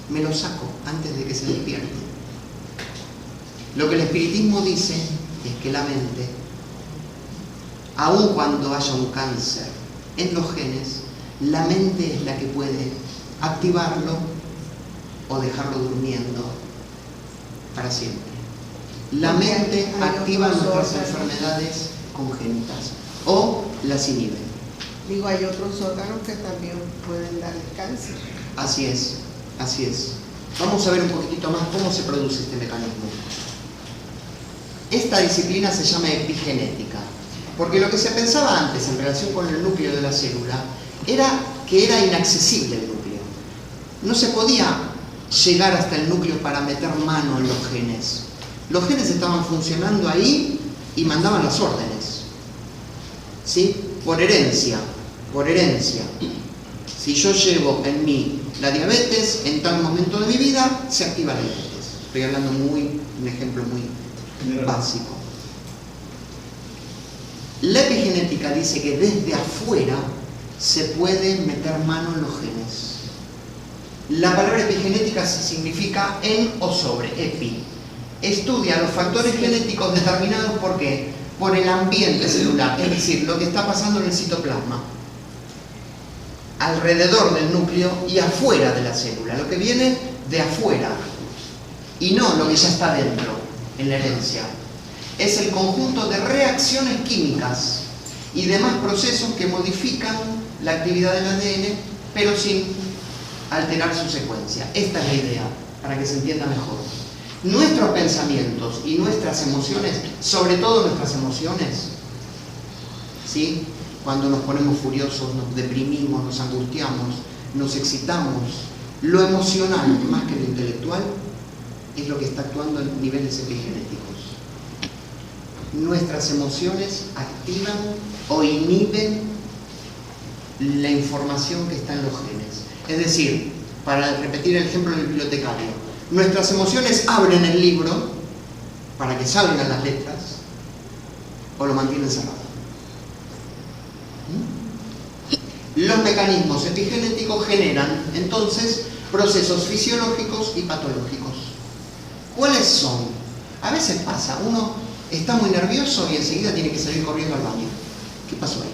Me lo saco antes de que se despierte. Lo que el espiritismo dice es que la mente, aun cuando haya un cáncer en los genes, la mente es la que puede activarlo o dejarlo durmiendo para siempre. La mente activa nuestras enfermedades congénitas o las inhibe. Digo, hay otros órganos que también pueden dar el cáncer. Así es. Vamos a ver un poquitito más cómo se produce este mecanismo. Esta disciplina se llama epigenética, porque lo que se pensaba antes en relación con el núcleo de la célula era que era inaccesible el núcleo. No se podía llegar hasta el núcleo para meter mano en los genes. Los genes estaban funcionando ahí y mandaban las órdenes. ¿Sí? Por herencia. Por herencia. Si yo llevo en mí la diabetes, en tal momento de mi vida se activa la diabetes. Estoy hablando un ejemplo muy básico. La epigenética dice que desde afuera se puede meter mano en los genes. La palabra epigenética significa en o sobre, epi. Estudia los factores genéticos determinados ¿por qué? Por el ambiente celular, es decir, lo que está pasando en el citoplasma, alrededor del núcleo y afuera de la célula, lo que viene de afuera y no lo que ya está dentro, en la herencia. Es el conjunto de reacciones químicas y demás procesos que modifican la actividad del ADN, pero sin alterar su secuencia. Esta es la idea, para que se entienda mejor. Nuestros pensamientos y nuestras emociones, sobre todo nuestras emociones, ¿sí? Cuando nos ponemos furiosos, nos deprimimos, nos angustiamos, nos excitamos, lo emocional más que lo intelectual es lo que está actuando en niveles epigenéticos. Nuestras emociones activan o inhiben la información que está en los genes. Es decir, para repetir el ejemplo del bibliotecario, nuestras emociones abren el libro para que salgan las letras o lo mantienen cerrado. Los mecanismos epigenéticos generan entonces procesos fisiológicos y patológicos. ¿Cuáles son? A veces pasa, uno está muy nervioso y enseguida tiene que salir corriendo al baño. ¿Qué pasó ahí?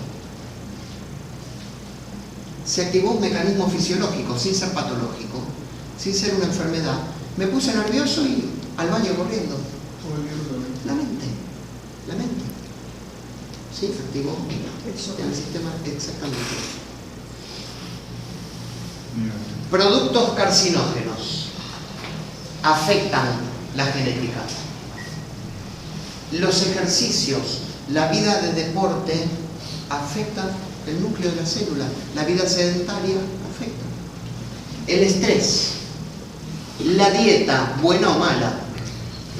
Se activó un mecanismo fisiológico, sin ser patológico, sin ser una enfermedad. Me puse nervioso y al baño corriendo. La mente. Sí, se activó el sistema, exactamente. Productos carcinógenos afectan la genética. Los ejercicios, la vida de deporte afectan el núcleo de la célula. La vida sedentaria afecta. El estrés, la dieta, buena o mala,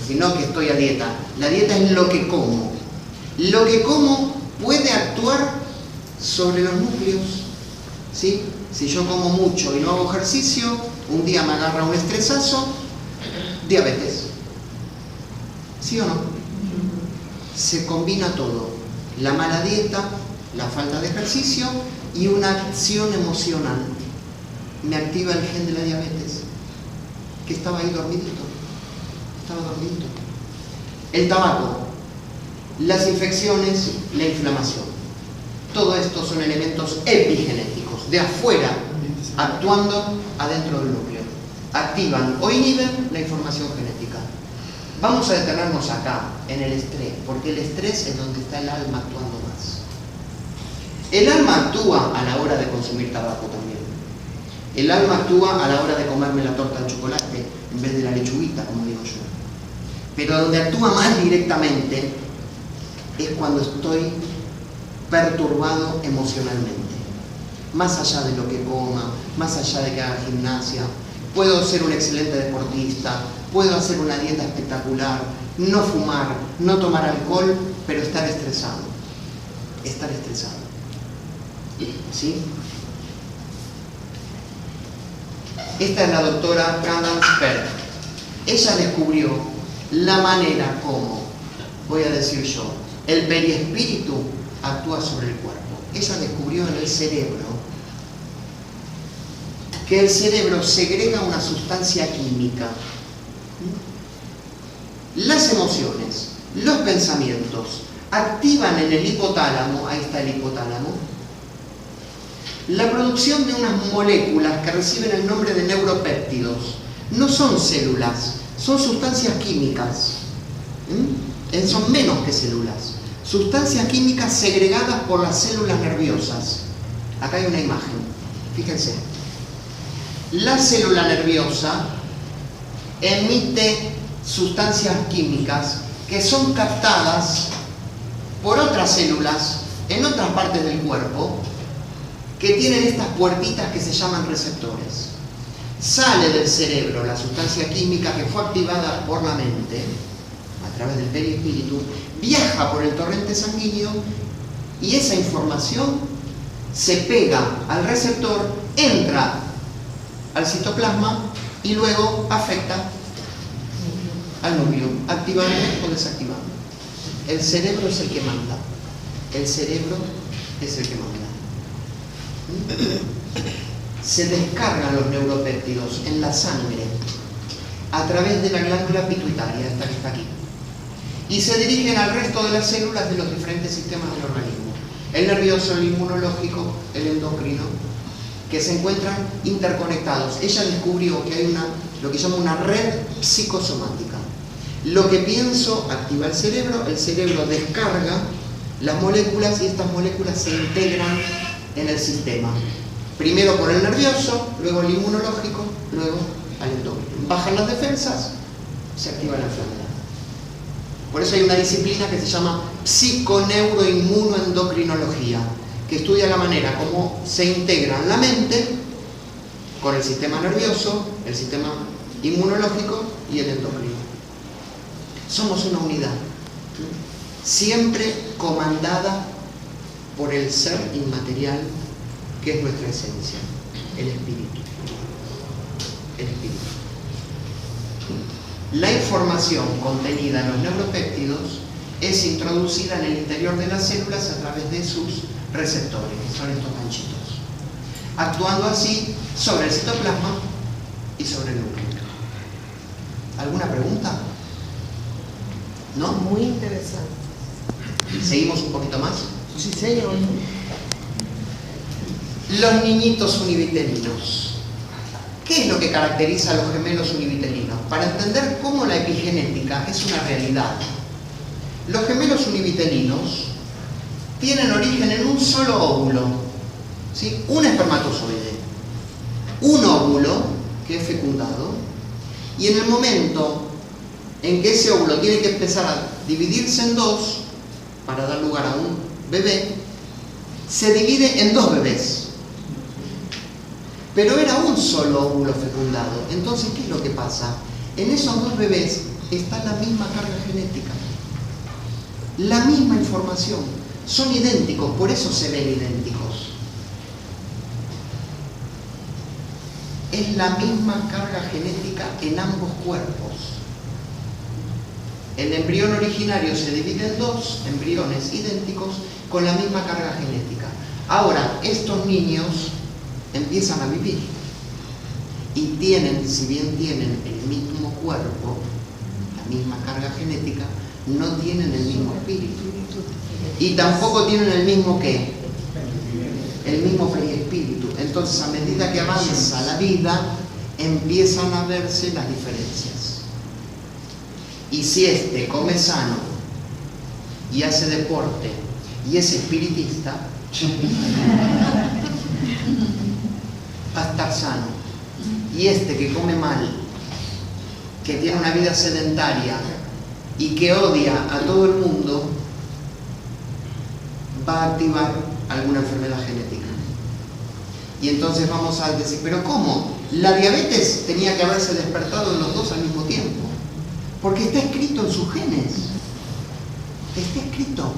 si no que estoy a dieta, la dieta es lo que como. Lo que como puede actuar sobre los núcleos, ¿sí? Si yo como mucho y no hago ejercicio, un día me agarra un estresazo, diabetes. ¿Sí o no? Se combina todo. La mala dieta, la falta de ejercicio y una acción emocional. Me activa el gen de la diabetes, que estaba ahí dormidito. El tabaco, las infecciones, la inflamación. Todo esto son elementos epigenéticos, de afuera, actuando adentro del núcleo. Activan o inhiben la información genética. Vamos a detenernos acá, en el estrés, porque el estrés es donde está el alma actuando más. El alma actúa a la hora de consumir tabaco también. El alma actúa a la hora de comerme la torta de chocolate en vez de la lechuguita, como digo yo. Pero donde actúa más directamente es cuando estoy perturbado emocionalmente. Más allá de lo que coma, más allá de que haga gimnasia, puedo ser un excelente deportista, puedo hacer una dieta espectacular, no fumar, no tomar alcohol, pero estar estresado. ¿Sí? Esta es la doctora Cadence-Perk. Ella descubrió la manera como, voy a decir yo, el periespíritu actúa sobre el cuerpo. Ella descubrió en el cerebro que el cerebro segrega una sustancia química. Las emociones, los pensamientos activan en el hipotálamo, ahí está el hipotálamo, la producción de unas moléculas que reciben el nombre de neuropéptidos. No son células, son sustancias químicas. Son menos que células. Sustancias químicas segregadas por las células nerviosas. Acá hay una imagen, fíjense. La célula nerviosa emite sustancias químicas que son captadas por otras células en otras partes del cuerpo que tienen estas puertitas que se llaman receptores. Sale del cerebro la sustancia química que fue activada por la mente través del perispíritu, viaja por el torrente sanguíneo y esa información se pega al receptor, entra al citoplasma y luego afecta al núcleo, activando o desactivando. El cerebro es el que manda. El cerebro es el que manda. Se descargan los neuropéptidos en la sangre a través de la glándula pituitaria, esta que está aquí, y se dirigen al resto de las células de los diferentes sistemas del organismo: el nervioso, el inmunológico, el endocrino, que se encuentran interconectados. Ella descubrió que hay lo que llama una red psicosomática. Lo que pienso activa el cerebro descarga las moléculas y estas moléculas se integran en el sistema. Primero por el nervioso, luego el inmunológico, luego al endocrino. Bajan las defensas, se activa la enfermedad. Por eso hay una disciplina que se llama psiconeuroinmunoendocrinología, que estudia la manera como se integran la mente con el sistema nervioso, el sistema inmunológico y el endocrino. Somos una unidad, siempre comandada por el ser inmaterial que es nuestra esencia, el espíritu. El espíritu. La información contenida en los neuropéptidos es introducida en el interior de las células a través de sus receptores, que son estos ganchitos, actuando así sobre el citoplasma y sobre el núcleo. ¿Alguna pregunta? ¿No? Muy interesante. ¿Seguimos un poquito más? Sí, señor. Los niñitos univitelinos. ¿Qué es lo que caracteriza a los gemelos univitelinos? Para entender cómo la epigenética es una realidad. Los gemelos univitelinos tienen origen en un solo óvulo, ¿sí? Un espermatozoide, un óvulo que es fecundado, y en el momento en que ese óvulo tiene que empezar a dividirse en dos para dar lugar a un bebé, se divide en dos bebés. Pero era un solo óvulo fecundado. Entonces, ¿qué es lo que pasa? En esos dos bebés está la misma carga genética, la misma información. Son idénticos, por eso se ven idénticos. Es la misma carga genética en ambos cuerpos. El embrión originario se divide en dos embriones idénticos con la misma carga genética. Ahora, estos niños empiezan a vivir y tienen, si bien tienen el mismo cuerpo, la misma carga genética, no tienen el mismo espíritu. Y tampoco tienen el mismo ¿qué? El mismo perispíritu. Entonces, a medida que avanza la vida, empiezan a verse las diferencias. Y si este come sano y hace deporte y es espiritista, va a estar sano. Y este que come mal, que tiene una vida sedentaria y que odia a todo el mundo, va a activar alguna enfermedad genética. Y entonces vamos a decir, ¿pero cómo? La diabetes tenía que haberse despertado en los dos al mismo tiempo, porque está escrito en sus genes. Está escrito.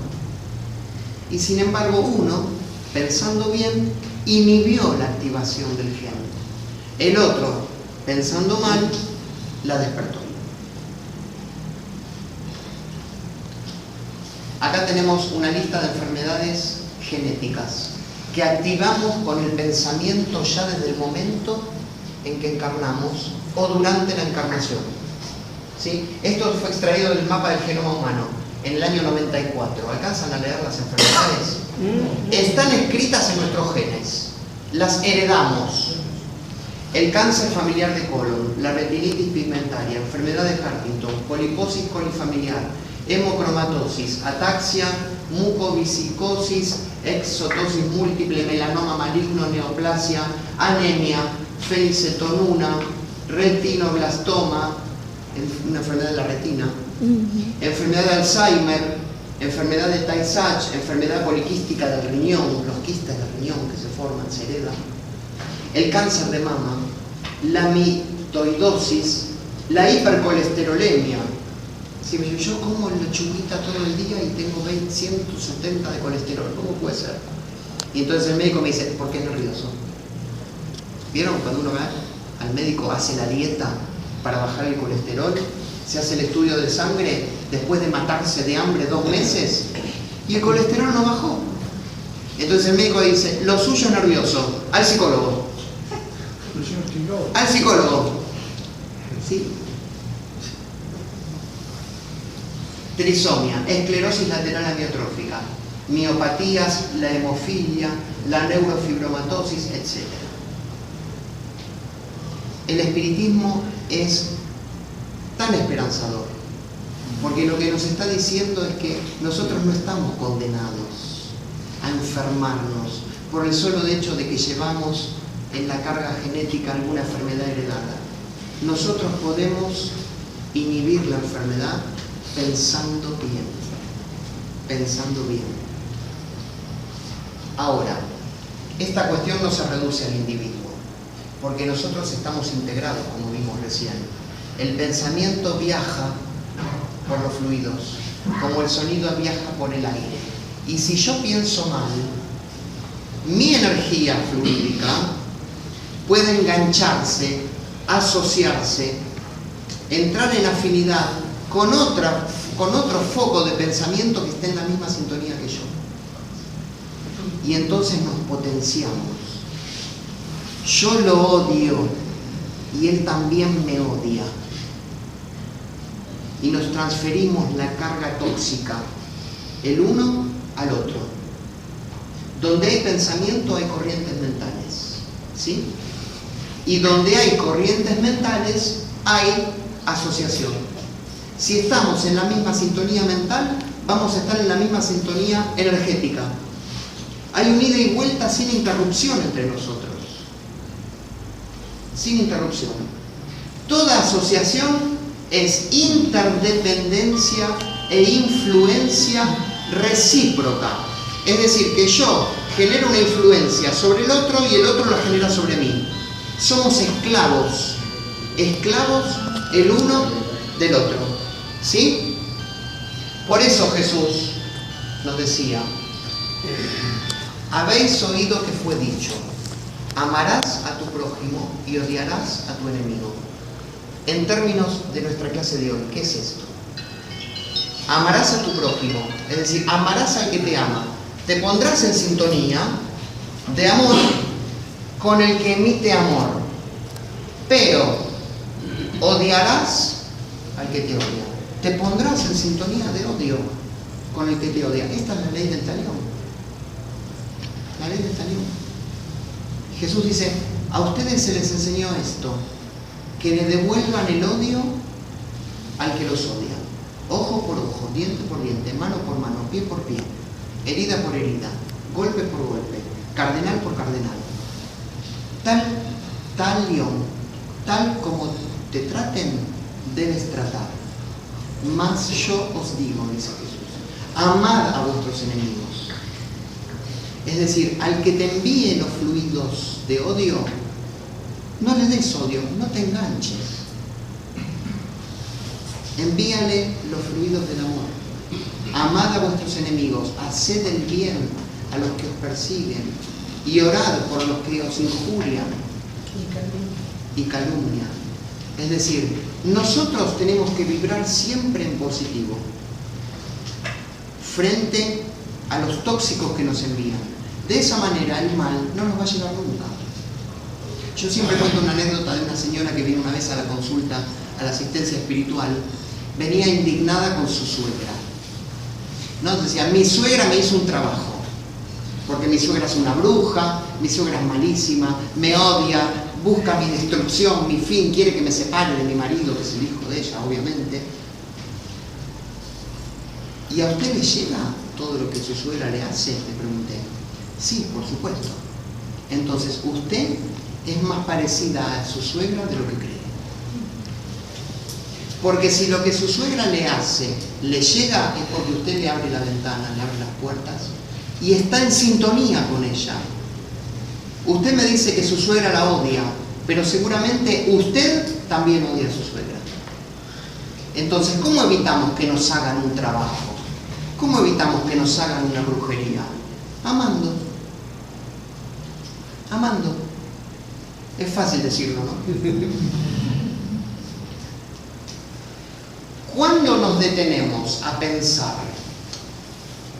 Y sin embargo uno, pensando bien, inhibió la activación del gen. El otro, pensando mal, la despertó. Acá tenemos una lista de enfermedades genéticas que activamos con el pensamiento ya desde el momento en que encarnamos o durante la encarnación. ¿Sí? Esto fue extraído del mapa del genoma humano en el año 94. ¿Alcanzan a leer las enfermedades? Están escritas en nuestros genes. Las heredamos. El cáncer familiar de colon, la retinitis pigmentaria, enfermedad de Huntington, poliposis colifamiliar, hemocromatosis, ataxia, mucoviscosis, exotosis múltiple, melanoma maligno, neoplasia, anemia, fenicetonuna, retinoblastoma, una enfermedad de la retina, enfermedad de Alzheimer, enfermedad de Tay-Sachs, enfermedad poliquística del riñón, los quistes del riñón que se forman, se heredan, el cáncer de mama, la mitoidosis, la hipercolesterolemia, Si yo como lechuguita todo el día y tengo 170 de colesterol, ¿cómo puede ser? Y entonces el médico me dice, ¿por qué es nervioso? ¿Vieron cuando uno va al médico, hace la dieta para bajar el colesterol, se hace el estudio de sangre después de matarse de hambre 2 meses y el colesterol no bajó? Entonces el médico dice, lo suyo es nervioso, al psicólogo. Al psicólogo. ¿Sí? Trisomia, esclerosis lateral amiotrófica, miopatías, la hemofilia, la neurofibromatosis, etc. El espiritismo es tan esperanzador, porque lo que nos está diciendo es que nosotros no estamos condenados a enfermarnos por el solo hecho de que llevamos en la carga genética alguna enfermedad heredada. Nosotros podemos inhibir la enfermedad pensando bien. Pensando bien. Ahora, esta cuestión no se reduce al individuo, porque nosotros estamos integrados, como vimos recién. El pensamiento viaja por los fluidos, como el sonido viaja por el aire. Y si yo pienso mal, mi energía fluídica puede engancharse, asociarse, entrar en afinidad con otro foco de pensamiento que esté en la misma sintonía que yo. Y entonces nos potenciamos. Yo lo odio y él también me odia. Y nos transferimos la carga tóxica, el uno al otro. Donde hay pensamiento hay corrientes mentales, ¿sí? Y donde hay corrientes mentales hay asociación. Si estamos en la misma sintonía mental, vamos a estar en la misma sintonía energética. Hay un ida y vuelta sin interrupción entre nosotros. Sin interrupción. Toda asociación es interdependencia e influencia recíproca. Es decir, que yo genero una influencia sobre el otro y el otro la genera sobre mí. Somos esclavos. Esclavos el uno del otro. ¿Sí? Por eso Jesús nos decía, habéis oído que fue dicho, amarás a tu prójimo y odiarás a tu enemigo. En términos de nuestra clase de hoy, ¿qué es esto? Amarás a tu prójimo, es decir, amarás al que te ama. Te pondrás en sintonía de amor con el que emite amor, pero odiarás al que te odia. Te pondrás en sintonía de odio con el que te odia. Esta es la ley del talión. La ley del talión. Jesús dice, a ustedes se les enseñó esto, que le devuelvan el odio al que los odia. Ojo por ojo, diente por diente, mano por mano, pie por pie, herida por herida, golpe por golpe, cardenal por cardenal. Tal león, tal como te traten, debes tratar. Mas yo os digo, dice Jesús, amad a vuestros enemigos. Es decir, al que te envíe los fluidos de odio, no le des odio, no te enganches. Envíale los fluidos del amor. Amad a vuestros enemigos, haced el bien a los que os persiguen y orad por los que os injurian y calumnian. Es decir, nosotros tenemos que vibrar siempre en positivo frente a los tóxicos que nos envían. De esa manera el mal no nos va a llegar nunca. Yo siempre cuento una anécdota de una señora que vino una vez a la consulta, a la asistencia espiritual. Venía indignada con su suegra. ¿No? Decía, mi suegra me hizo un trabajo, porque mi suegra es una bruja, mi suegra es malísima, me odia, busca mi destrucción, mi fin, quiere que me separe de mi marido, que es el hijo de ella, obviamente. ¿Y a usted le llega todo lo que su suegra le hace? Le pregunté. Sí, por supuesto. Entonces, usted es más parecida a su suegra de lo que cree. Porque si lo que su suegra le hace le llega, es porque usted le abre la ventana, le abre las puertas y está en sintonía con ella. Usted me dice que su suegra la odia, pero seguramente usted también odia a su suegra. Entonces, ¿cómo evitamos que nos hagan un trabajo? ¿Cómo evitamos que nos hagan una brujería? Amando. Amando. Es fácil decirlo, ¿no? ¿Cuándo nos detenemos a pensar?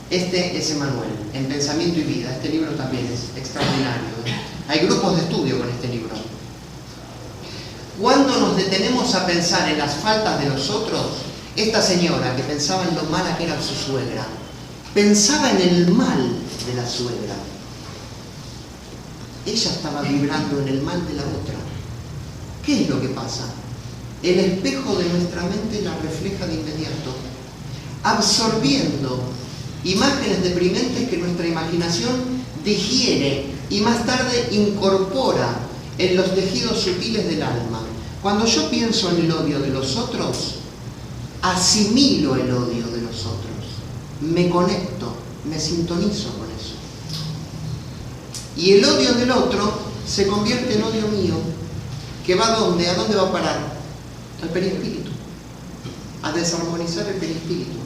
Este es Emmanuel, en Pensamiento y Vida. Este libro también es extraordinario. Hay grupos de estudio con este libro. ¿Cuándo nos detenemos a pensar en las faltas de los otros? Esta señora que pensaba en lo mala que era su suegra, pensaba en el mal de la suegra. Ella estaba vibrando en el mal de la otra. ¿Qué es lo que pasa? El espejo de nuestra mente la refleja de inmediato, absorbiendo imágenes deprimentes que nuestra imaginación digiere y más tarde incorpora en los tejidos sutiles del alma. Cuando yo pienso en el odio de los otros, asimilo el odio de los otros, me conecto, me sintonizo con eso. Y el odio del otro se convierte en odio mío, que va ¿a dónde? ¿A dónde va a parar? Al perispíritu, a desarmonizar el perispíritu.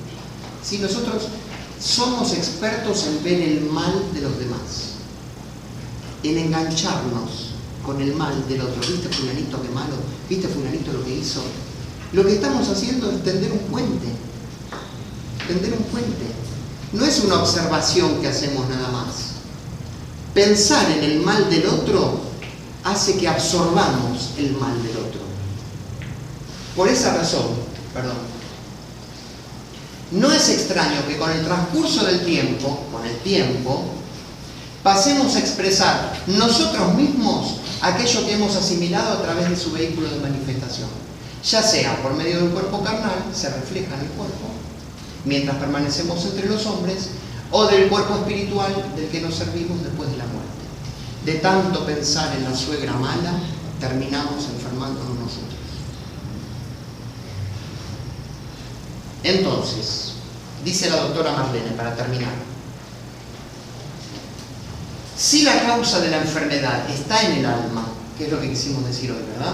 Si nosotros somos expertos en ver el mal de los demás, en engancharnos con el mal del otro. ¿Viste fulanito qué malo? ¿Viste fulanito lo que hizo? Lo que estamos haciendo es tender un puente. Tender un puente. No es una observación que hacemos nada más. Pensar en el mal del otro hace que absorbamos el mal del otro. Por esa razón, no es extraño que con el transcurso del tiempo, pasemos a expresar nosotros mismos aquello que hemos asimilado a través de su vehículo de manifestación. Ya sea por medio del cuerpo carnal, se refleja en el cuerpo, mientras permanecemos entre los hombres, o del cuerpo espiritual del que nos servimos después de la muerte. De tanto pensar en la suegra mala, terminamos enfermándonos nosotros. Entonces, dice la doctora Marlene, para terminar, si la causa de la enfermedad está en el alma, que es lo que quisimos decir hoy, ¿verdad?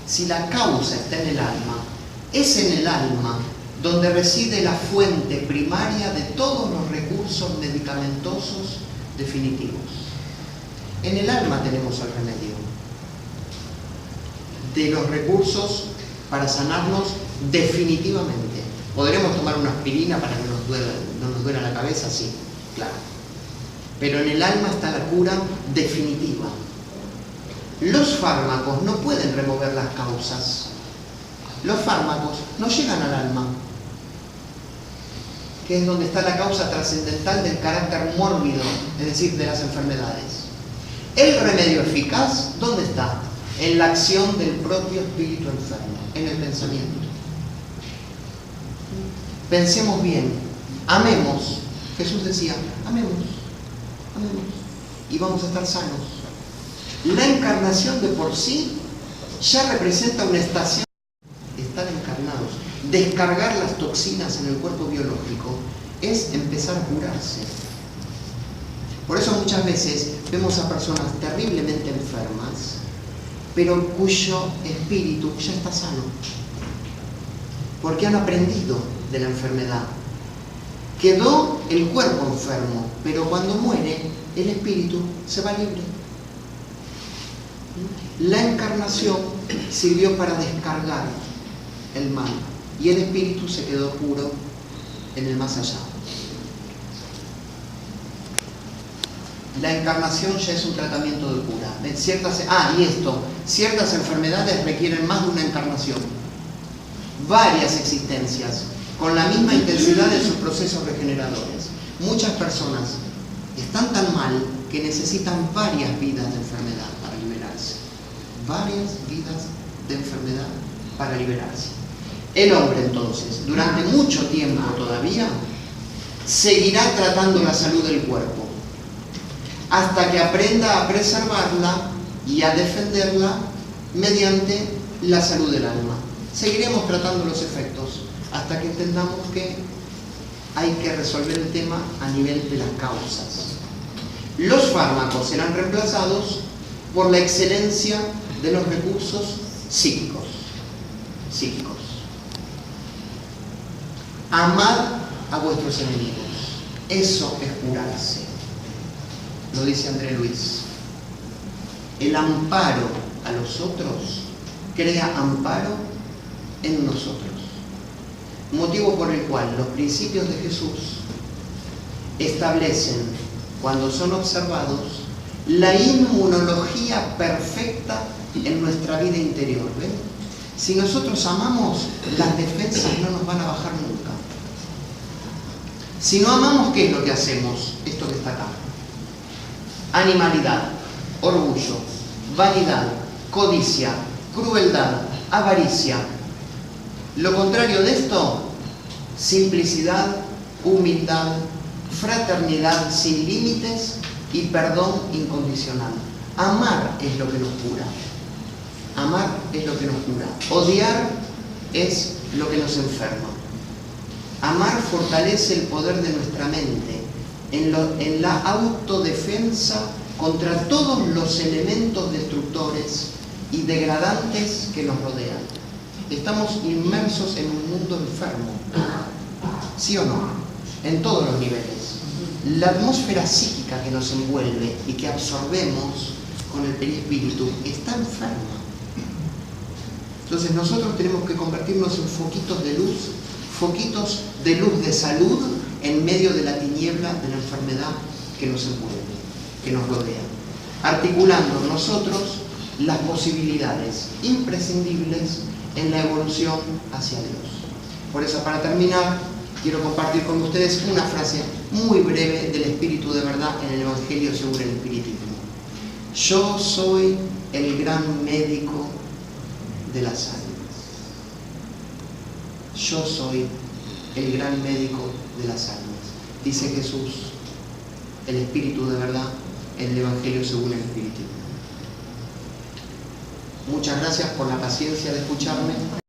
Si la causa está en el alma, es en el alma donde reside la fuente primaria de todos los recursos medicamentosos definitivos. En el alma tenemos el remedio de los recursos para sanarnos definitivamente. ¿Podremos tomar una aspirina para que no nos duela la cabeza? Sí, claro. Pero en el alma está la cura definitiva. Los fármacos no pueden remover las causas. Los fármacos no llegan al alma, que es donde está la causa trascendental del carácter mórbido, es decir, de las enfermedades. El remedio eficaz, ¿dónde está? En la acción del propio espíritu enfermo, en el pensamiento. Pensemos bien, amemos. Jesús decía, amemos, amemos, y vamos a estar sanos. La encarnación de por sí ya representa una estación. Estar encarnados, descargar las toxinas en el cuerpo biológico, es empezar a curarse. Por eso muchas veces vemos a personas terriblemente enfermas, pero cuyo espíritu ya está sano, porque han aprendido de la enfermedad. Quedó el cuerpo enfermo, pero cuando muere, el espíritu se va libre. La encarnación sirvió para descargar el mal, y el espíritu se quedó puro en el más allá. La encarnación ya es un tratamiento de cura. Ciertas enfermedades requieren más de una encarnación. Varias existencias, con la misma intensidad de sus procesos regeneradores. Muchas personas están tan mal que necesitan varias vidas de enfermedad para liberarse. Varias vidas de enfermedad para liberarse. El hombre, entonces, durante mucho tiempo todavía, seguirá tratando la salud del cuerpo, hasta que aprenda a preservarla y a defenderla mediante la salud del alma. Seguiremos tratando los efectos hasta que entendamos que hay que resolver el tema a nivel de las causas. Los fármacos serán reemplazados por la excelencia de los recursos psíquicos. Amad a vuestros enemigos. Eso es curarse. Lo dice André Luis. El amparo a los otros crea amparo en nosotros. Motivo por el cual los principios de Jesús establecen, cuando son observados, la inmunología perfecta en nuestra vida interior. ¿Ven? Si nosotros amamos, las defensas no nos van a bajar nunca. Si no amamos, ¿qué es lo que hacemos? Esto que está acá. Animalidad, orgullo, vanidad, codicia, crueldad, avaricia. Lo contrario de esto, simplicidad, humildad, fraternidad sin límites y perdón incondicional. Amar es lo que nos cura. Amar es lo que nos cura. Odiar es lo que nos enferma. Amar fortalece el poder de nuestra mente en la autodefensa contra todos los elementos destructores y degradantes que nos rodean. Estamos inmersos en un mundo enfermo, ¿sí o no? En todos los niveles. La atmósfera psíquica que nos envuelve y que absorbemos con el perispíritu está enferma. Entonces nosotros tenemos que convertirnos en foquitos de luz de salud en medio de la tiniebla de la enfermedad que nos envuelve, que nos rodea, articulando nosotros las posibilidades imprescindibles en la evolución hacia Dios. Por eso, para terminar, quiero compartir con ustedes una frase muy breve del Espíritu de verdad en el Evangelio según el Espiritismo. Yo soy el gran médico de las almas. Yo soy el gran médico de las almas. Dice Jesús, el Espíritu de verdad, en el Evangelio según el Espiritismo. Muchas gracias por la paciencia de escucharme.